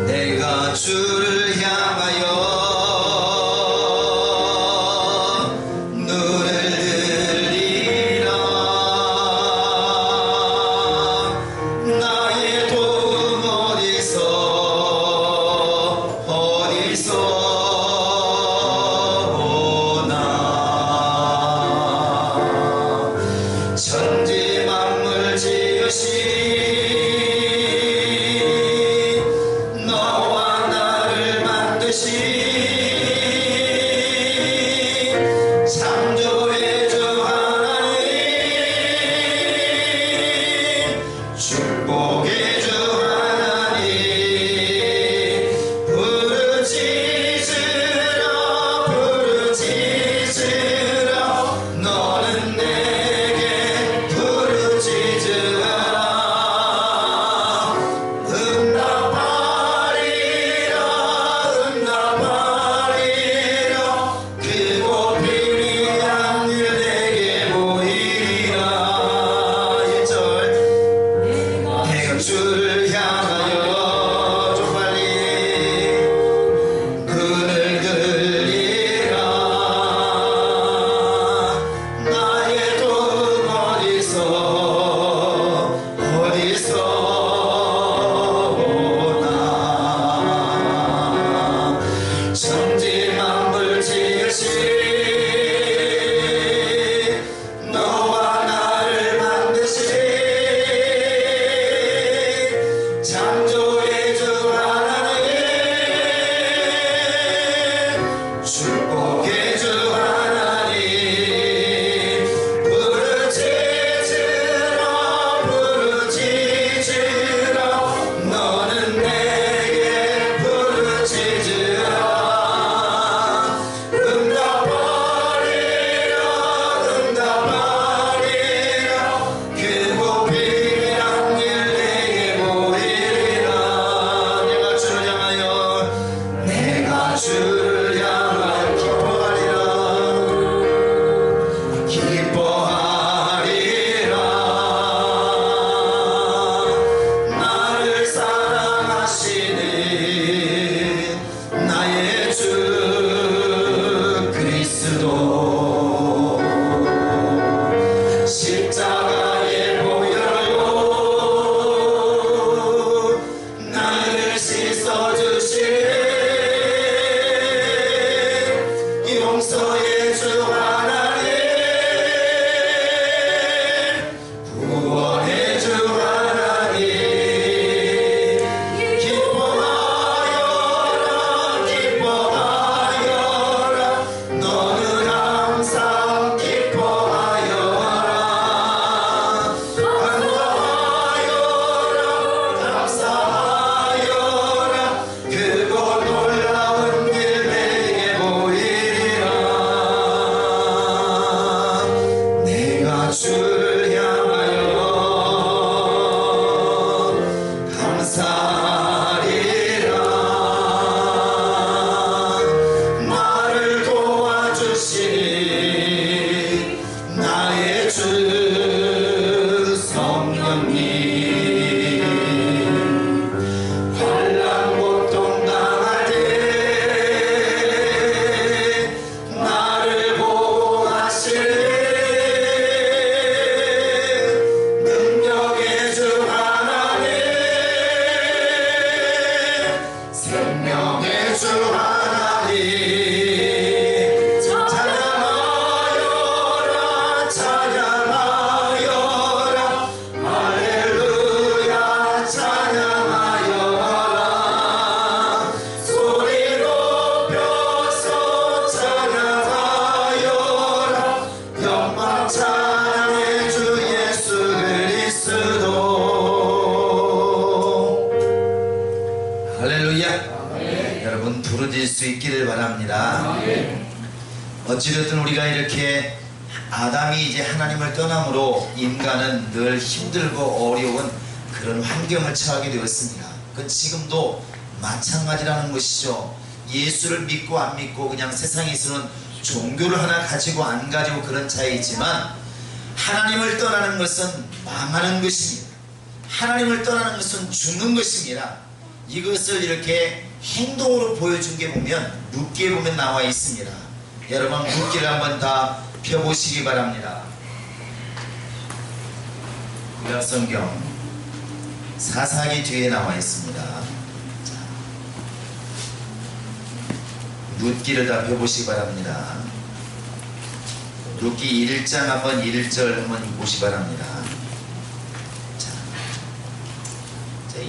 내가 주를 향하여 수 있기를 바랍니다. 어찌됐든 우리가 이렇게 아담이 이제 하나님을 떠남으로 인간은 늘 힘들고 어려운 그런 환경을 처하게 되었습니다. 그 지금도 마찬가지라는 것이죠. 예수를 믿고 안 믿고 그냥 세상에서는 종교를 하나 가지고 안 가지고 그런 차이있지만 하나님을 떠나는 것은 망하는 것입니다. 하나님을 떠나는 것은 죽는 것입니다. 이것을 이렇게 행동으로 보여준 게 보면 룻기에 보면 나와 있습니다. 여러분 룻기를 한번 다 펴보시기 바랍니다. 구약성경 사사기 뒤에 나와 있습니다. 자, 룻기를 다 펴보시기 바랍니다. 룻기 1장 한번 1절 한번 보시기 바랍니다. 자,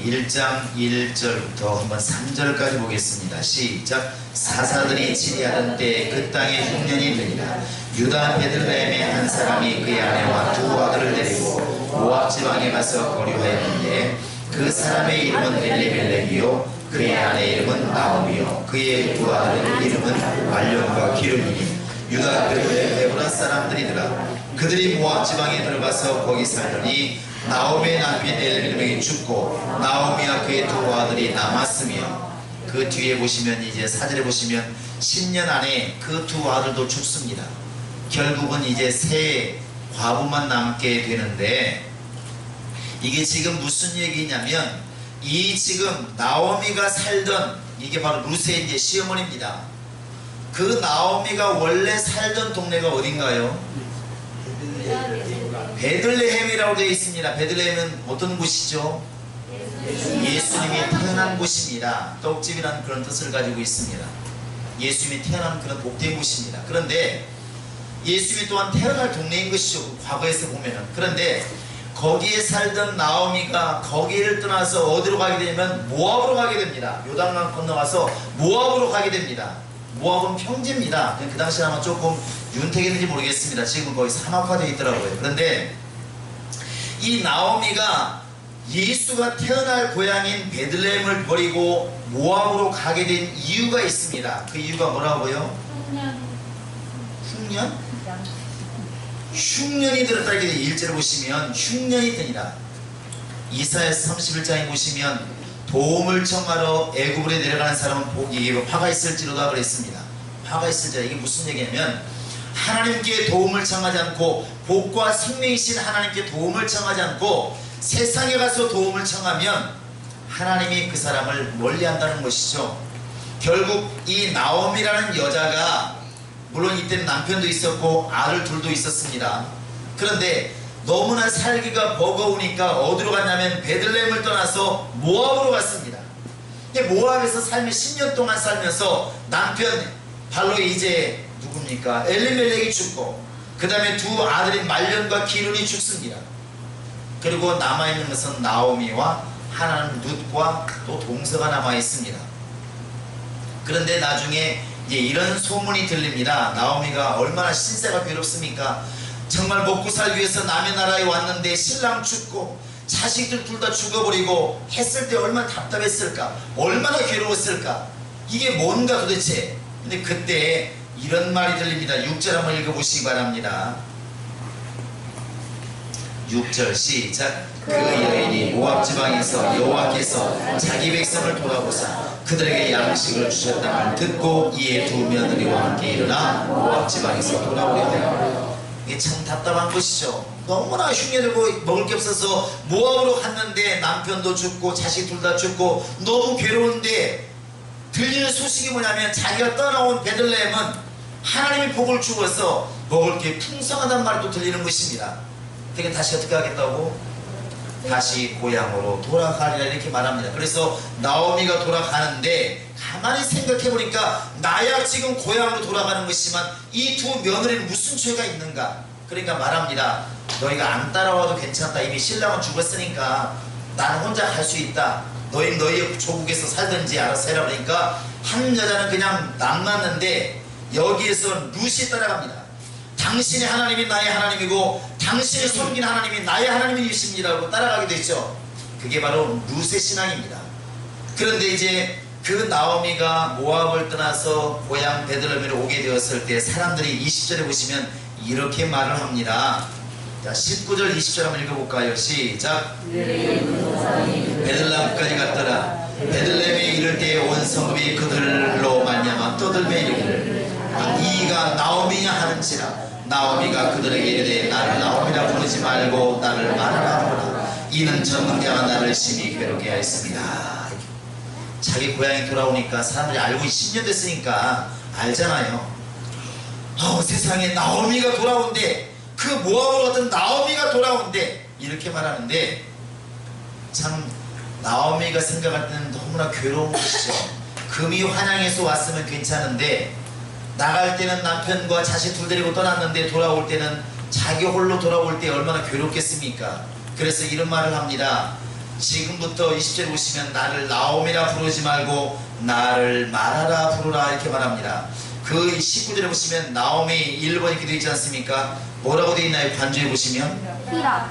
1장 1절부터 한번 3절까지 보겠습니다. 시작. 사사들이 치리하던 때에 그 땅에 흉년이 되니라. 유다 베들레헴의 한 사람이 그의 아내와 두 아들을 데리고 모압 지방에 가서 거류하였는데 그 사람의 이름은 엘리멜렉이요 그의 아내 이름은 나오미요 그의 두 아들의 이름은 말론과 기르니니 유다 그들의 헤브라 사람들이더라. 그들이 모압 지방에 들어가서 거기 살더니 나오미의 남편 엘리멜렉이 죽고 나오미와 그의 두 아들이 남았으며 그 뒤에 보시면 이제 사절에 보시면 10년 안에 그 두 아들도 죽습니다. 결국은 이제 세 과부만 남게 되는데 이게 지금 무슨 얘기냐면 이 지금 나오미가 살던 이게 바로 룻의 이제 시어머니입니다. 그 나오미가 원래 살던 동네가 어딘가요? 베들레헴이라고 되어 있습니다. 베들레헴은 어떤 곳이죠? 예수님이 태어난 곳입니다. 떡집이라는 그런 뜻을 가지고 있습니다. 예수님이 태어난 그런 복된 곳입니다. 그런데 예수님이 또한 태어날 동네인 것이죠. 과거에서 보면은. 그런데 거기에 살던 나오미가 거기를 떠나서 어디로 가게 되냐면 모압으로 가게 됩니다. 요단강 건너가서 모압으로 가게 됩니다. 모압은 평지입니다. 그 당시에 아마 조금 윤택했는지 모르겠습니다. 지금은 거의 사막화되어 있더라고요. 그런데 이 나오미가 예수가 태어날 고향인 베들레헴을 버리고 모압으로 가게 된 이유가 있습니다. 그 이유가 뭐라고요? 흉년? 흉년이 들었다 이렇게 1절을 보시면 흉년이 드니라. 이사야서 31장에 보시면 도움을 청하러 애굽으로 내려가는 사람은 복이 화가 있을지로다 그랬습니다. 화가 있을지라. 이게 무슨 얘기냐면 하나님께 도움을 청하지 않고 복과 생명이신 하나님께 도움을 청하지 않고 세상에 가서 도움을 청하면 하나님이 그 사람을 멀리한다는 것이죠. 결국 이 나오미라는 여자가 물론 이때는 남편도 있었고 아들 둘도 있었습니다. 그런데 너무나 살기가 버거우니까 어디로 갔냐면 베들레헴을 떠나서 모압으로 갔습니다. 모압에서 살며 10년 동안 살면서 남편 발로 이제 누굽니까? 엘리멜렉이 죽고 그 다음에 두 아들인 말론과 기룬이 죽습니다. 그리고 남아있는 것은 나오미와 하나는 룻과 또 동서가 남아있습니다. 그런데 나중에 이제 이런 소문이 들립니다. 나오미가 얼마나 신세가 괴롭습니까? 정말 먹고 살기 위해서 남의 나라에 왔는데 신랑 죽고 자식들 둘 다 죽어버리고 했을 때 얼마나 답답했을까? 얼마나 괴로웠을까? 이게 뭔가 도대체? 근데 그때 이런 말이 들립니다. 6절 한번 읽어보시기 바랍니다. 6절 시작. 그 여인이 모압 지방에서 여호와께서 자기 백성을 돌아보사 그들에게 양식을 주셨다는 듣고 이에 두 며느리와 함께 일어나 모압 지방에서 돌아오려 하여. 이게 참 답답한 것이죠. 너무나 흉내내고 먹을 게 없어서 모압으로 갔는데 남편도 죽고 자식 둘 다 죽고 너무 괴로운데 들리는 소식이 뭐냐면 자기가 떠나온 베들레헴은 하나님의 복을 주어서 먹을 게 풍성하단 말이 또 들리는 것입니다. 그러니까 다시 어떻게 하겠다고? 다시 고향으로 돌아가리라 이렇게 말합니다. 그래서 나오미가 돌아가는데 가만히 생각해보니까 나야 지금 고향으로 돌아가는 것이지만 이 두 며느리는 무슨 죄가 있는가? 그러니까 말합니다. 너희가 안 따라와도 괜찮다. 이미 신랑은 죽었으니까 나는 혼자 갈 수 있다. 너희 조국에서 살든지 알아서 해라. 그러니까 한 여자는 그냥 남았는데 여기에서 룻이 따라갑니다. 당신의 하나님이 나의 하나님이고 당신이 섬긴 하나님이 나의 하나님이십니다라고 따라가게 되죠. 그게 바로 룻의 신앙입니다. 그런데 이제 그 나오미가 모압을 떠나서 고향 베들레헴으로 오게 되었을 때 사람들이 20절에 보시면 이렇게 말을 합니다. 자, 19절 20절 한번 읽어볼까요? 시작. 베들레헴까지 갔더라. 베들레헴에 이를 때에 온 성읍이 그들로 말미암아 떠들며 이르기를 이가 나오미냐 하는지라. 나오미가 그들에게 이르되 나를 나오미라 부르지 말고 나를 마라라 하라. 이는 전능자가 나를 심히 괴롭게 하였습니다. 자기 고향에 돌아오니까 사람들이 알고 10년 됐으니까 알잖아요. 세상에 나오미가 돌아온대. 그 모압으로 갔던 나오미가 돌아온대. 이렇게 말하는데 참 나오미가 생각할 때는 너무나 괴로운 것이죠. 금이 환양해서 왔으면 괜찮은데 나갈 때는 남편과 자식 둘 데리고 떠났는데 돌아올 때는 자기 홀로 돌아올 때 얼마나 괴롭겠습니까? 그래서 이런 말을 합니다. 지금부터 20절 보시면 나를 나오미라 부르지 말고 나를 마라라 부르라 이렇게 말합니다. 그 19절에 보시면 나오미 1번 이렇게 되어 있지 않습니까? 뭐라고 되어 있나요? 관주에 보시면 희락.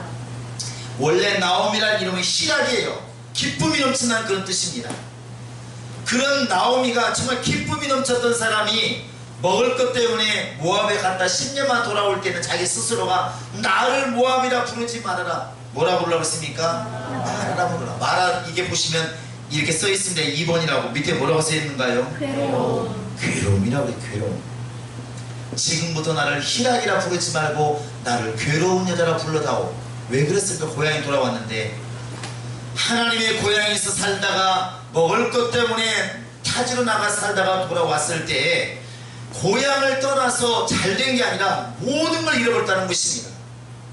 원래 나오미라는 이름은 희락이에요. 기쁨이 넘치는 그런 뜻입니다. 그런 나오미가 정말 기쁨이 넘쳤던 사람이 먹을 것 때문에 모압에 갔다 10년만 돌아올 때는 자기 스스로가 나를 모압이라 부르지 말아라. 뭐라 부르라고 했습니까? 마라라 부르라. 마라 이게 보시면 이렇게 써 있습니다. 2번이라고. 밑에 뭐라고 써 있는가요? 괴로움이라고 해요. 괴로움. 지금부터 나를 희락이라 부르지 말고 나를 괴로운 여자라 불러다오. 왜 그랬을까? 고향에 돌아왔는데 하나님의 고향에서 살다가 먹을 것 때문에 타지로 나가 살다가 돌아왔을 때 고향을 떠나서 잘된 게 아니라 모든 걸 잃어버렸다는 것입니다.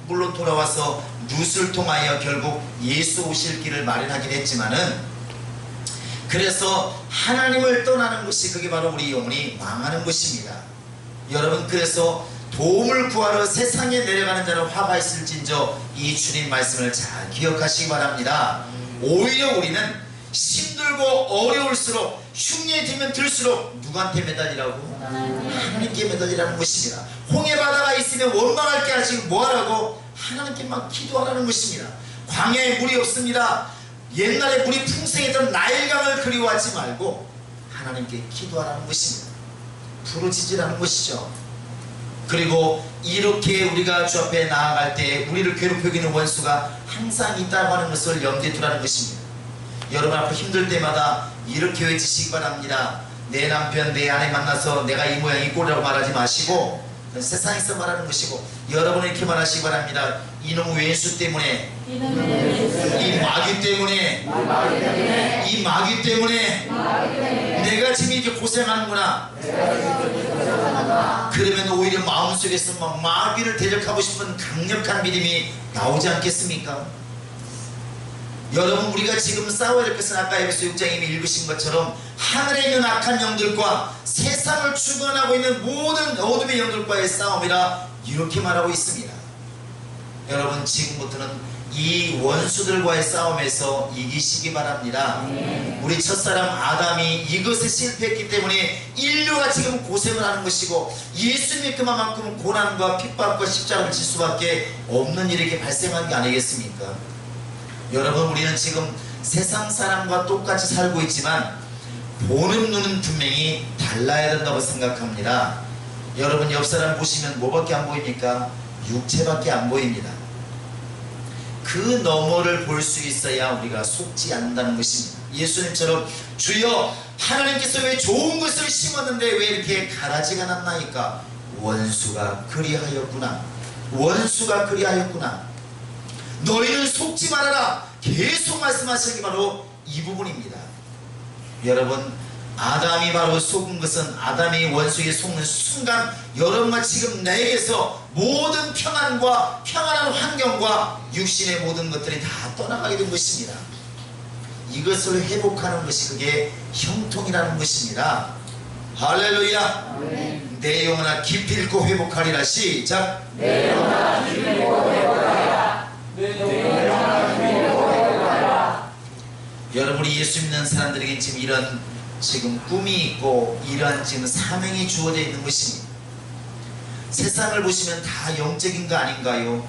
물론 돌아와서 룻을 통하여 결국 예수 오실 길을 마련하긴 했지만은 그래서 하나님을 떠나는 것이 그게 바로 우리 영혼이 망하는 것입니다. 여러분 그래서 도움을 구하러 세상에 내려가는 자는 화가 있을진저 이 주님 말씀을 잘 기억하시기 바랍니다. 오히려 우리는 힘들고 어려울수록 흉년이 들면 들수록 누구한테 매달리라고? 하나님께 매달리라는 것입니다. 홍해바다가 있으면 원망할 게 아직 뭐하라고? 하나님께만 기도하라는 것입니다. 광야에 물이 없습니다. 옛날에 물이 풍성했던 나일강을 그리워하지 말고 하나님께 기도하라는 것입니다. 부르짖으라는 것이죠. 그리고 이렇게 우리가 주 앞에 나아갈 때 우리를 괴롭히고 있는 원수가 항상 있다고 하는 것을 염두에 두라는 것입니다. 여러분 앞으로 힘들 때마다 이렇게 외치시기 바랍니다. 내 남편 내 아내 만나서 내가 이 모양 이 꼴이라고 말하지 마시고 세상에서 말하는 것이고 여러분은 이렇게 말하시기 바랍니다. 이놈 왼수 때문에 이 마귀 때문에 이 마귀 때문에 내가 지금 이렇게 고생하는구나. 그러면 오히려 마음속에서 막 마귀를 대적하고 싶은 강력한 믿음이 나오지 않겠습니까? 여러분 우리가 지금 싸워야 될 것은 아까 에베소 6장 이미 읽으신 것처럼 하늘에 있는 악한 영들과 세상을 주관하고 있는 모든 어둠의 영들과의 싸움이라 이렇게 말하고 있습니다. 여러분 지금부터는 이 원수들과의 싸움에서 이기시기 바랍니다. 우리 첫사람 아담이 이것에 실패했기 때문에 인류가 지금 고생을 하는 것이고 예수님이 그만큼 고난과 핍박과 십자가를 질 수밖에 없는 일이 이렇게 발생한 게 아니겠습니까? 여러분 우리는 지금 세상 사람과 똑같이 살고 있지만 보는 눈은 분명히 달라야 된다고 생각합니다. 여러분 옆 사람 보시면 뭐밖에 안 보입니까? 육체밖에 안 보입니다. 그 너머를 볼 수 있어야 우리가 속지 않는다는 것입니다. 예수님처럼 주여 하나님께서 왜 좋은 것을 심었는데 왜 이렇게 가라지가 났나이까? 원수가 그리하였구나. 원수가 그리하였구나. 너희는 속지 말아라. 계속 말씀하시는 게 바로 이 부분입니다. 여러분 아담이 바로 속은 것은 아담이 원수에게 속는 순간 여러분과 지금 내게서 모든 평안과 평안한 환경과 육신의 모든 것들이 다 떠나가게 된 것입니다. 이것을 회복하는 것이 그게 형통이라는 것입니다. 할렐루야. 아멘. 내 영혼아 깊이 읽고 회복하리라. 시작. 내 영혼아 깊이 읽고 회복하리라. 내 영혼아 깊이 읽고 회복하리라. 여러분 우리 예수 믿는 사람들에게 지금 이런 지금 꿈이 있고 이러한 지금 사명이 주어져 있는 것입니다. 세상을 보시면 다 영적인 거 아닌가요?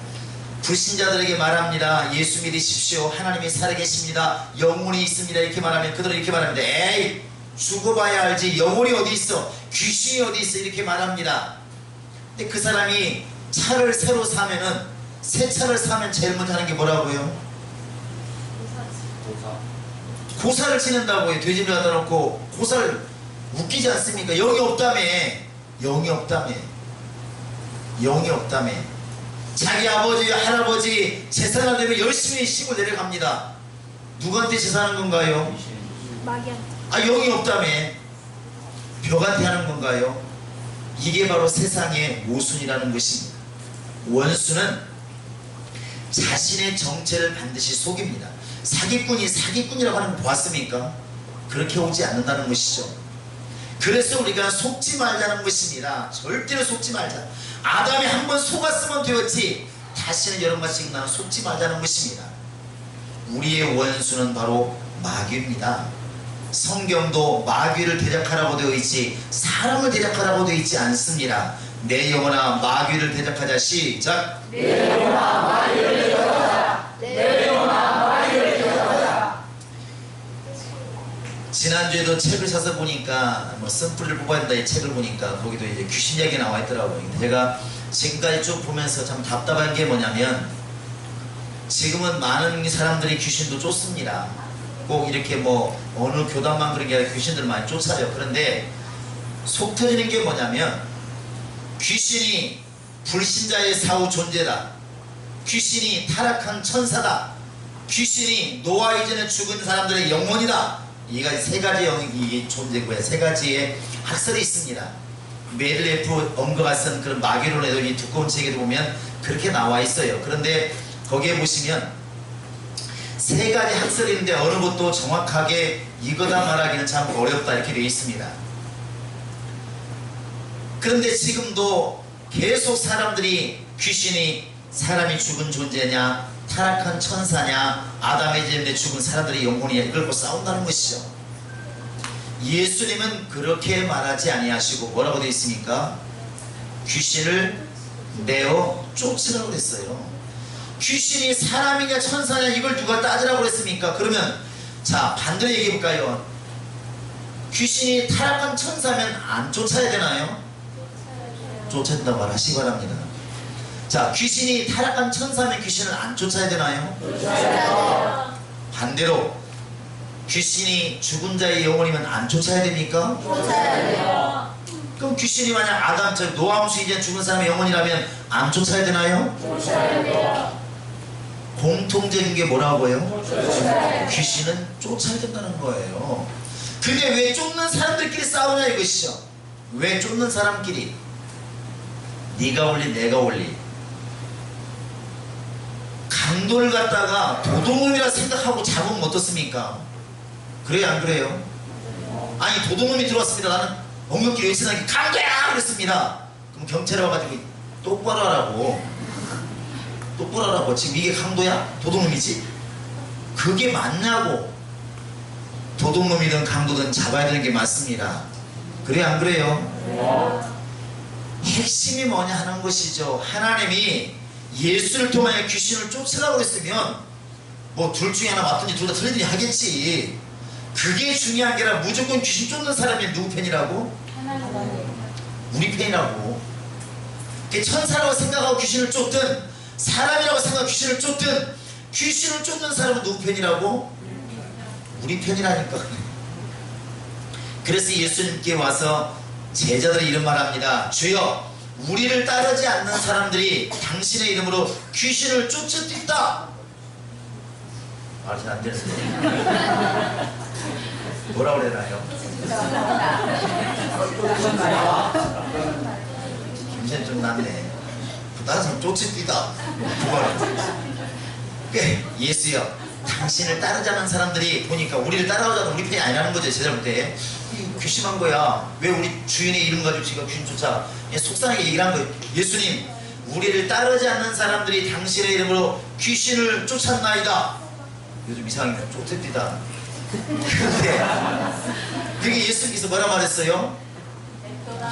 불신자들에게 말합니다. 예수 믿으십시오. 하나님이 살아계십니다. 영혼이 있습니다. 이렇게 말하면 그들은 이렇게 말합니다. 에이 죽어봐야 알지 영혼이 어디 있어, 귀신이 어디 있어, 이렇게 말합니다. 근데 그 사람이 차를 새로 사면은, 새 차를 사면 제일 먼저 하는 게 뭐라고요? 고사를 치는다고요. 돼지를 갖다 놓고 고사를. 웃기지 않습니까? 영이 없다며. 영이 없다며. 영이 없다며. 자기 아버지 할아버지 제사가 되면 열심히 시고 내려갑니다. 누구한테 제사하는 건가요? 아, 영이 없다며. 벽한테 하는 건가요? 이게 바로 세상의 모순이라는 것입니다. 원수는 자신의 정체를 반드시 속입니다. 사기꾼이 사기꾼이라고 하는 거 보았습니까? 그렇게 오지 않는다는 것이죠. 그래서 우리가 속지 말자는 것입니다. 절대로 속지 말자. 아담이 한번 속았으면 되었지 다시는 여러 번씩 나는 속지 말자는 것입니다. 우리의 원수는 바로 마귀입니다. 성경도 마귀를 대적하라고 되어 있지 사람을 대적하라고 되어 있지 않습니다. 내 영혼아 마귀를 대적하자. 시작. 내 영혼아 마귀를 대적하자. 내 영혼아 마귀를 대적하자. 지난주에도 책을 사서 보니까 뭐 쓴뿌리를 뽑아야 된다 이 책을 보니까 거기도 이제 귀신 이야기 나와 있더라고요. 제가 지금까지 쭉 보면서 참 답답한 게 뭐냐면 지금은 많은 사람들이 귀신도 쫓습니다. 꼭 이렇게 뭐 어느 교단만 그런 게 아니라 귀신들 많이 쫓아요. 그런데 속 터지는 게 뭐냐면 귀신이 불신자의 사후 존재다. 귀신이 타락한 천사다. 귀신이 노아 이전에 죽은 사람들의 영혼이다. 이가 세 가지 이 존재고요. 세 가지의 학설이 있습니다. 메들레프 엄거가 쓴 그런 마귀론에도 이 두꺼운 책에도 보면 그렇게 나와 있어요. 그런데 거기에 보시면 세 가지 학설인데 어느 것도 정확하게 이거다 말하기는 참 어렵다 이렇게 되어 있습니다. 그런데 지금도 계속 사람들이 귀신이 사람이 죽은 존재냐, 타락한 천사냐, 아담의 집에 죽은 사람들의 영혼이냐 이걸 갖고 싸운다는 것이죠. 예수님은 그렇게 말하지 아니하시고 뭐라고 되어 있습니까? 귀신을 내어 쫓으라고 그랬어요. 귀신이 사람이냐 천사냐 이걸 누가 따지라고 그랬습니까? 그러면 자 반대로 얘기해 볼까요? 귀신이 타락한 천사면 안 쫓아야 되나요? 쫓아야 된다고 말하시기 바랍니다. 자 귀신이 타락한 천사면 귀신을 안 쫓아야 되나요? 쫓아야 반대로 귀신이 죽은 자의 영혼이면 안 쫓아야 됩니까? 쫓아야 돼요. 그럼 귀신이 만약 아담처럼 노아함수 이제 죽은 사람의 영혼이라면 안 쫓아야 되나요? 쫓아야 돼요. 공통적인 게 뭐라고요? 쫓아야 돼요. 귀신은 쫓아야 된다는 거예요. 근데 왜 쫓는 사람들끼리 싸우냐 이것이죠. 왜 쫓는 사람끼리 네가 올리 내가 올리 강도를 갖다가 도둑놈이라 생각하고 잡으면 어떻습니까? 그래요 안 그래요? 아니 도둑놈이 들어왔습니다. 나는 엉겁게 외치는 강도야 그랬습니다. 그럼 경찰에 와가지고 똑바로 하라고 똑바로 하라고. 지금 이게 강도야? 도둑놈이지? 그게 맞냐고. 도둑놈이든 강도든 잡아야 되는 게 맞습니다. 그래요 안 그래요? 핵심이 뭐냐 하는 것이죠. 하나님이 예수를 통하여 귀신을 쫓으라고 했으면 뭐 둘 중에 하나 맞든지 둘 다 틀리든지 하겠지. 그게 중요한 게 아니라 무조건 귀신 쫓는 사람이 누구 편이라고? 우리 편이라고. 천사라고 생각하고 귀신을 쫓든 사람이라고 생각하고 귀신을 쫓든 귀신을 쫓는 사람은 누구 편이라고? 우리 편이라니까. 그래서 예수님께 와서 제자들이 이런 말합니다. 주여 우리를 따르지 않는 사람들이 당신의 이름으로 귀신을 쫓아뛴다. 말이 안 되는 소리. 뭐라 그래나요? 김새는 좀 낫네. 다른 사람 쫓아뛰다. 예수여 당신을 따르지 않는 사람들이 보니까 우리를 따라오자는 우리 편이 아니라는 거죠. 제자들 볼 때 괘씸한 거야. 왜 우리 주인의 이름 가지고 지가 귀신 쫓아. 속상하게 얘기를 한 거예요. 예수님 우리를 따르지 않는 사람들이 당신의 이름으로 귀신을 쫓았나이다. 요즘 이상하게 쫓아뛰다. 그런데 그게 예수님께서 뭐라 말했어요?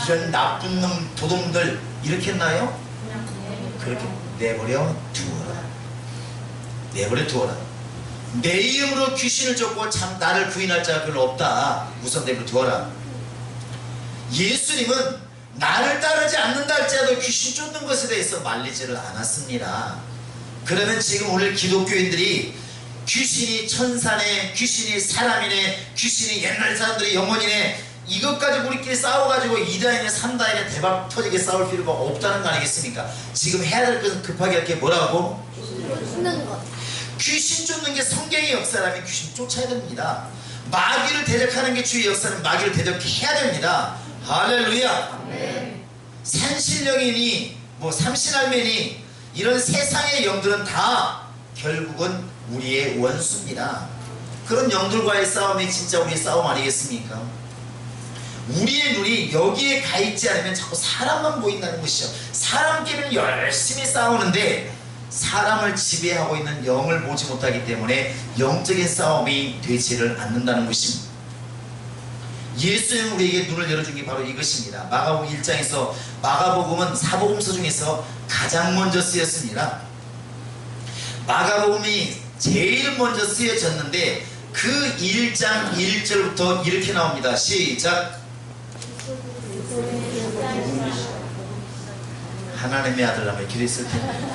이런 나쁜 놈 도둑들 이렇게 했나요? 그렇게 내버려 두어라. 내버려 두어라. 내 이름으로 귀신을 쫓고 참 나를 부인할 자가 별로 없다. 우선 내버려 두어라. 예수님은 나를 따르지 않는다 할지라도 귀신 쫓는 것에 대해서 말리지를 않았습니다. 그러면 지금 오늘 기독교인들이 귀신이 천사네, 귀신이 사람이네, 귀신이 옛날 사람들이 영혼이네, 이것까지 우리끼리 싸워가지고 2다이네 3다이네 대박 터지게 싸울 필요가 없다는 거 아니겠습니까? 지금 해야 될 것은 급하게 할 게 뭐라고? 쫓는 것. 귀신 쫓는 게 성경의 역사라면 귀신 쫓아야 됩니다. 마귀를 대적하는 게 주의 역사는 마귀를 대적해야 됩니다. 할렐루야. 네. 산신령이니 뭐 삼신할매니 이런 세상의 영들은 다 결국은 우리의 원수입니다. 그런 영들과의 싸움이 진짜 우리의 싸움 아니겠습니까? 우리의 눈이 여기에 가 있지 않으면 자꾸 사람만 보인다는 것이죠. 사람끼리는 열심히 싸우는데 사람을 지배하고 있는 영을 보지 못하기 때문에 영적인 싸움이 되지를 않는다는 것입니다. 예수는 우리에게 눈을 열어준 게 바로 이것입니다. 마가복음 1장에서 마가복음은 사복음서 중에서 가장 먼저 쓰였습니다. 마가복음이 제일 먼저 쓰여졌는데 그 1장 1절부터 이렇게 나옵니다. 시작. 하나님의 아들라며 기도했을 텐데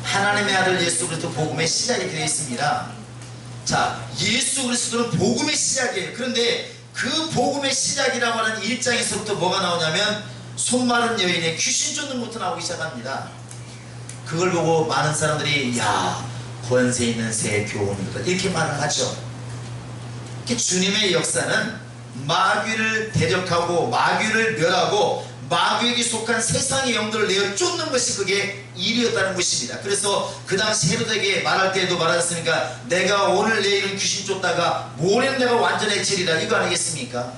하나님의 아들 예수 그리스도 복음의 시작이 되어 있습니다. 자, 예수 그리스도는 복음의 시작이에요. 그런데 그 복음의 시작이라고 하는 1장에서부터 뭐가 나오냐면 손마른 여인의 귀신 쫓는 것부터 나오기 시작합니다. 그걸 보고 많은 사람들이 야, 권세 있는 새 교훈이다 이렇게 말을 하죠. 주님의 역사는 마귀를 대적하고 마귀를 멸하고 마귀에게 속한 세상의 영들을 내어 쫓는 것이 그게 일이었다는 것입니다. 그래서 그 당시 헤로데에게 말할 때에도 말했습니까? 내가 오늘 내일은 귀신 쫓다가 모레는 내가 완전해지리라 이거 아니겠습니까?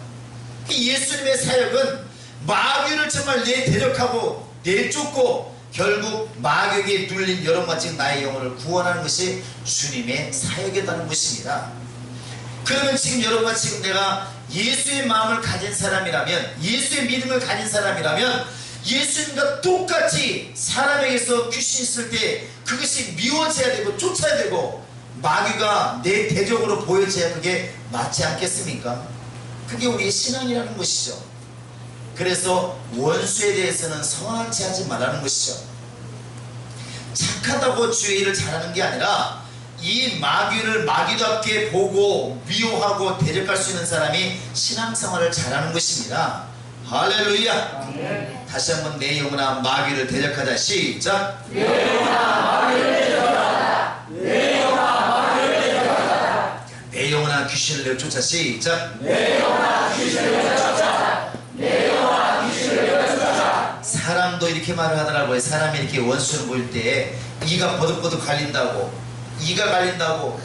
예수님의 사역은 마귀를 정말 대적하고 내쫓고 결국 마귀에게 눌린 여러분과 지금 나의 영혼을 구원하는 것이 주님의 사역이라는 것입니다. 그러면 지금 여러분과 지금 내가 예수의 마음을 가진 사람이라면, 예수의 믿음을 가진 사람이라면 예수님과 똑같이 사람에게서 귀신 있을 때 그것이 미워져야 되고 쫓아야 되고 마귀가 내 대적으로 보여져야 그게 맞지 않겠습니까? 그게 우리의 신앙이라는 것이죠. 그래서 원수에 대해서는 성하지 하지 말라는 것이죠. 착하다고 주의 일을 잘하는 게 아니라 이 마귀를 마귀답게 보고 미워하고 대적할 수 있는 사람이 신앙생활을 잘하는 것입니다. 할렐루야. 네. 다시 한번 내 영혼아 마귀를 대적하자. 시작. 내 영혼아 마귀를 대적하자. 내 영혼아 마귀를 대적하자. 내 영혼아 귀신을 내쫓아. 시작. 내 영혼아 귀신을 내쫓아. 내 영혼아 귀신을 내쫓아. 사람도 이렇게 말을 하더라고요. 사람이 이렇게 원수를 보일 때 이가 버득버득 갈린다고, 이가 갈린다고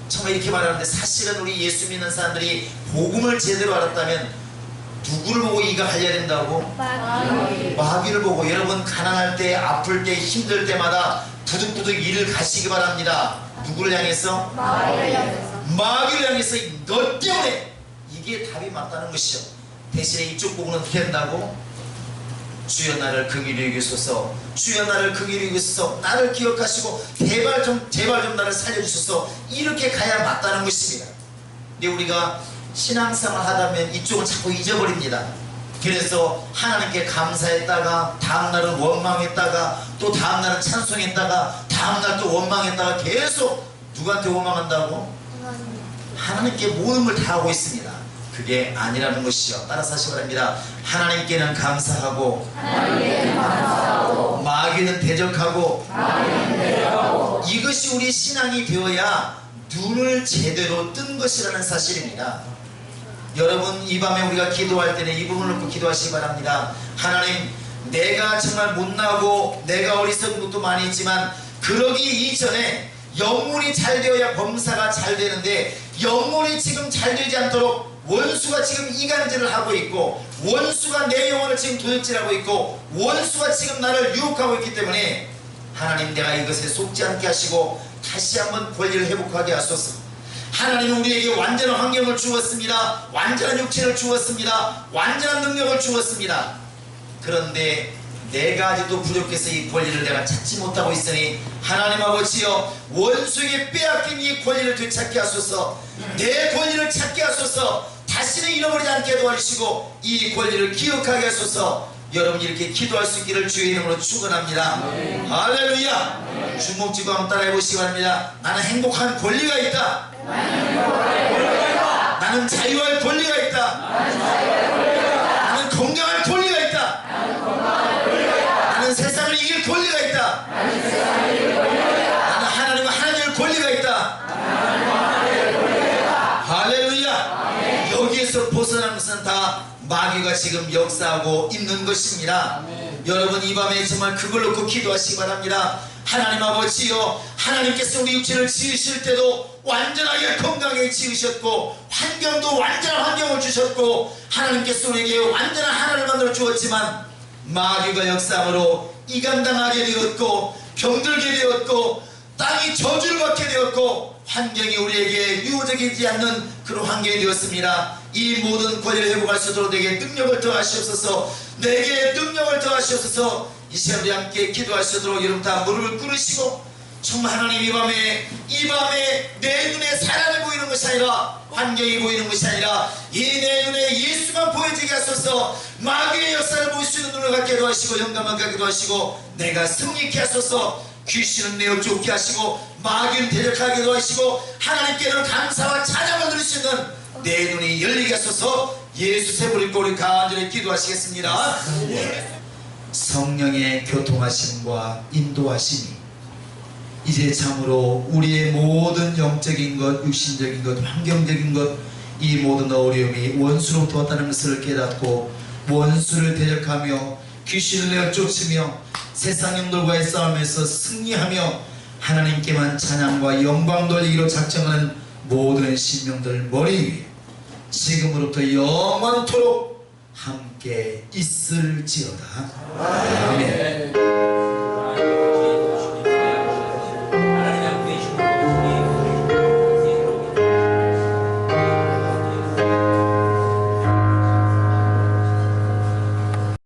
정말 이렇게 말하는데, 사실은 우리 예수 믿는 사람들이 복음을 제대로 알았다면 누구를 보고 이가 갈려야 된다고? 마귀를 보고. 여러분 가난할 때, 아플 때, 힘들 때마다 부득부득 이를 가시기 바랍니다. 누구를 향해서? 마귀를 향해서. 너 때문에. 이게 답이 맞다는 것이죠. 대신에 이쪽 부분은 어떻게 한다고? 주여 나를 긍휼히 여기소서, 주여 나를 긍휼히 여기소서, 나를 기억하시고 제발 좀 나를 살려주소서, 이렇게 가야 맞다는 것입니다. 근데 우리가 신앙생활 하다면 이쪽은 자꾸 잊어버립니다. 그래서 하나님께 감사했다가 다음날은 원망했다가 또 다음날은 찬송했다가 다음날 또 원망했다가 계속 누구한테 원망한다고? 하나님께 모든 걸 다 하고 있습니다. 그게 아니라는 것이죠. 따라서 하시기 바랍니다. 하나님께는 감사하고, 마귀는 대적하고, 이것이 우리 신앙이 되어야 눈을 제대로 뜬 것이라는 사실입니다. 여러분 이 밤에 우리가 기도할 때는 이 부분을 놓고 기도하시기 바랍니다. 하나님, 내가 정말 못나고 내가 어리석은 것도 많이 있지만 그러기 이전에 영혼이 잘 되어야 범사가 잘 되는데 영혼이 지금 잘 되지 않도록 원수가 지금 이간질을 하고 있고 원수가 내 영혼을 지금 도둑질하고 있고 원수가 지금 나를 유혹하고 있기 때문에 하나님, 내가 이것에 속지 않게 하시고 다시 한번 권리를 회복하게 하소서. 하나님은 우리에게 완전한 환경을 주었습니다. 완전한 육체를 주었습니다. 완전한 능력을 주었습니다. 그런데 내가 아직도 부족해서 이 권리를 내가 찾지 못하고 있으니 하나님 아버지여 원수에게 빼앗긴 이 권리를 되찾게 하소서. 내 권리를 찾게 하소서. 다시는 잃어버리지 않게 도와주시고 이 권리를 기억하게 하소서. 여러분이 이렇게 기도할 수 있기를 주의 이름으로 축원합니다. 할렐루야. 주먹 쥐고 한번 따라해 보시기 바랍니다. 나는 행복한 권리가 있다. 나는 자유할 권리가 있다. 나는 건강할 권리가 있다. 나는 세상을 이길 권리가 있다. 나는 하나님과 하나님의 권리가 있다. 할렐루야. 여기에서 벗어나는 것은 다 마귀가 지금 역사하고 있는 것입니다. 여러분 이 밤에 정말 그걸 놓고 기도하시기 바랍니다. 하나님 아버지여, 하나님께서 우리 육체를 지으실 때도 완전하게 건강하게 지으셨고 환경도 완전한 환경을 주셨고 하나님께서 우리에게 완전한 하나를 만들어 주었지만 마귀가 역사함으로 이간당하게 되었고 병들게 되었고 땅이 저주를 받게 되었고 환경이 우리에게 유효적이지 않는 그런 환경이 되었습니다. 이 모든 권리를 회복할 수 있도록 내게 능력을 더하시옵소서. 내게 능력을 더하시옵소서. 이 시간 우리 함께 기도할 수 있도록 여러분 다 무릎을 꿇으시고 정말 하나님 이 밤에 내 눈에 사람이 보이는 것이 아니라 환경이 보이는 것이 아니라 이 내 눈에 예수만 보여지게 하소서. 마귀의 역사를 볼 수 있는 눈을 갖게 도와주시고 영감을 갖게 도와주시고 내가 승리케 하소서. 귀신은 내어 쫓게 하시고 마귀는 대적하게 도와주시고 하나님께는 감사와 찬양을 드릴 수 있는 내 눈이 열리게 하소서. 예수 세부를 입고 우리 간절히 기도하시겠습니다. 성령의 교통하심과 인도하심이 이제 참으로 우리의 모든 영적인 것, 육신적인 것, 환경적인 것, 이 모든 어려움이 원수로부터 왔다는 것을 깨닫고 원수를 대적하며 귀신을 내어 쫓으며 세상 영들과의 싸움에서 승리하며 하나님께만 찬양과 영광 돌리기로 작정하는 모든 신명들 머리 위에 지금으로부터 영원토록 함께 있을지어다. 아멘.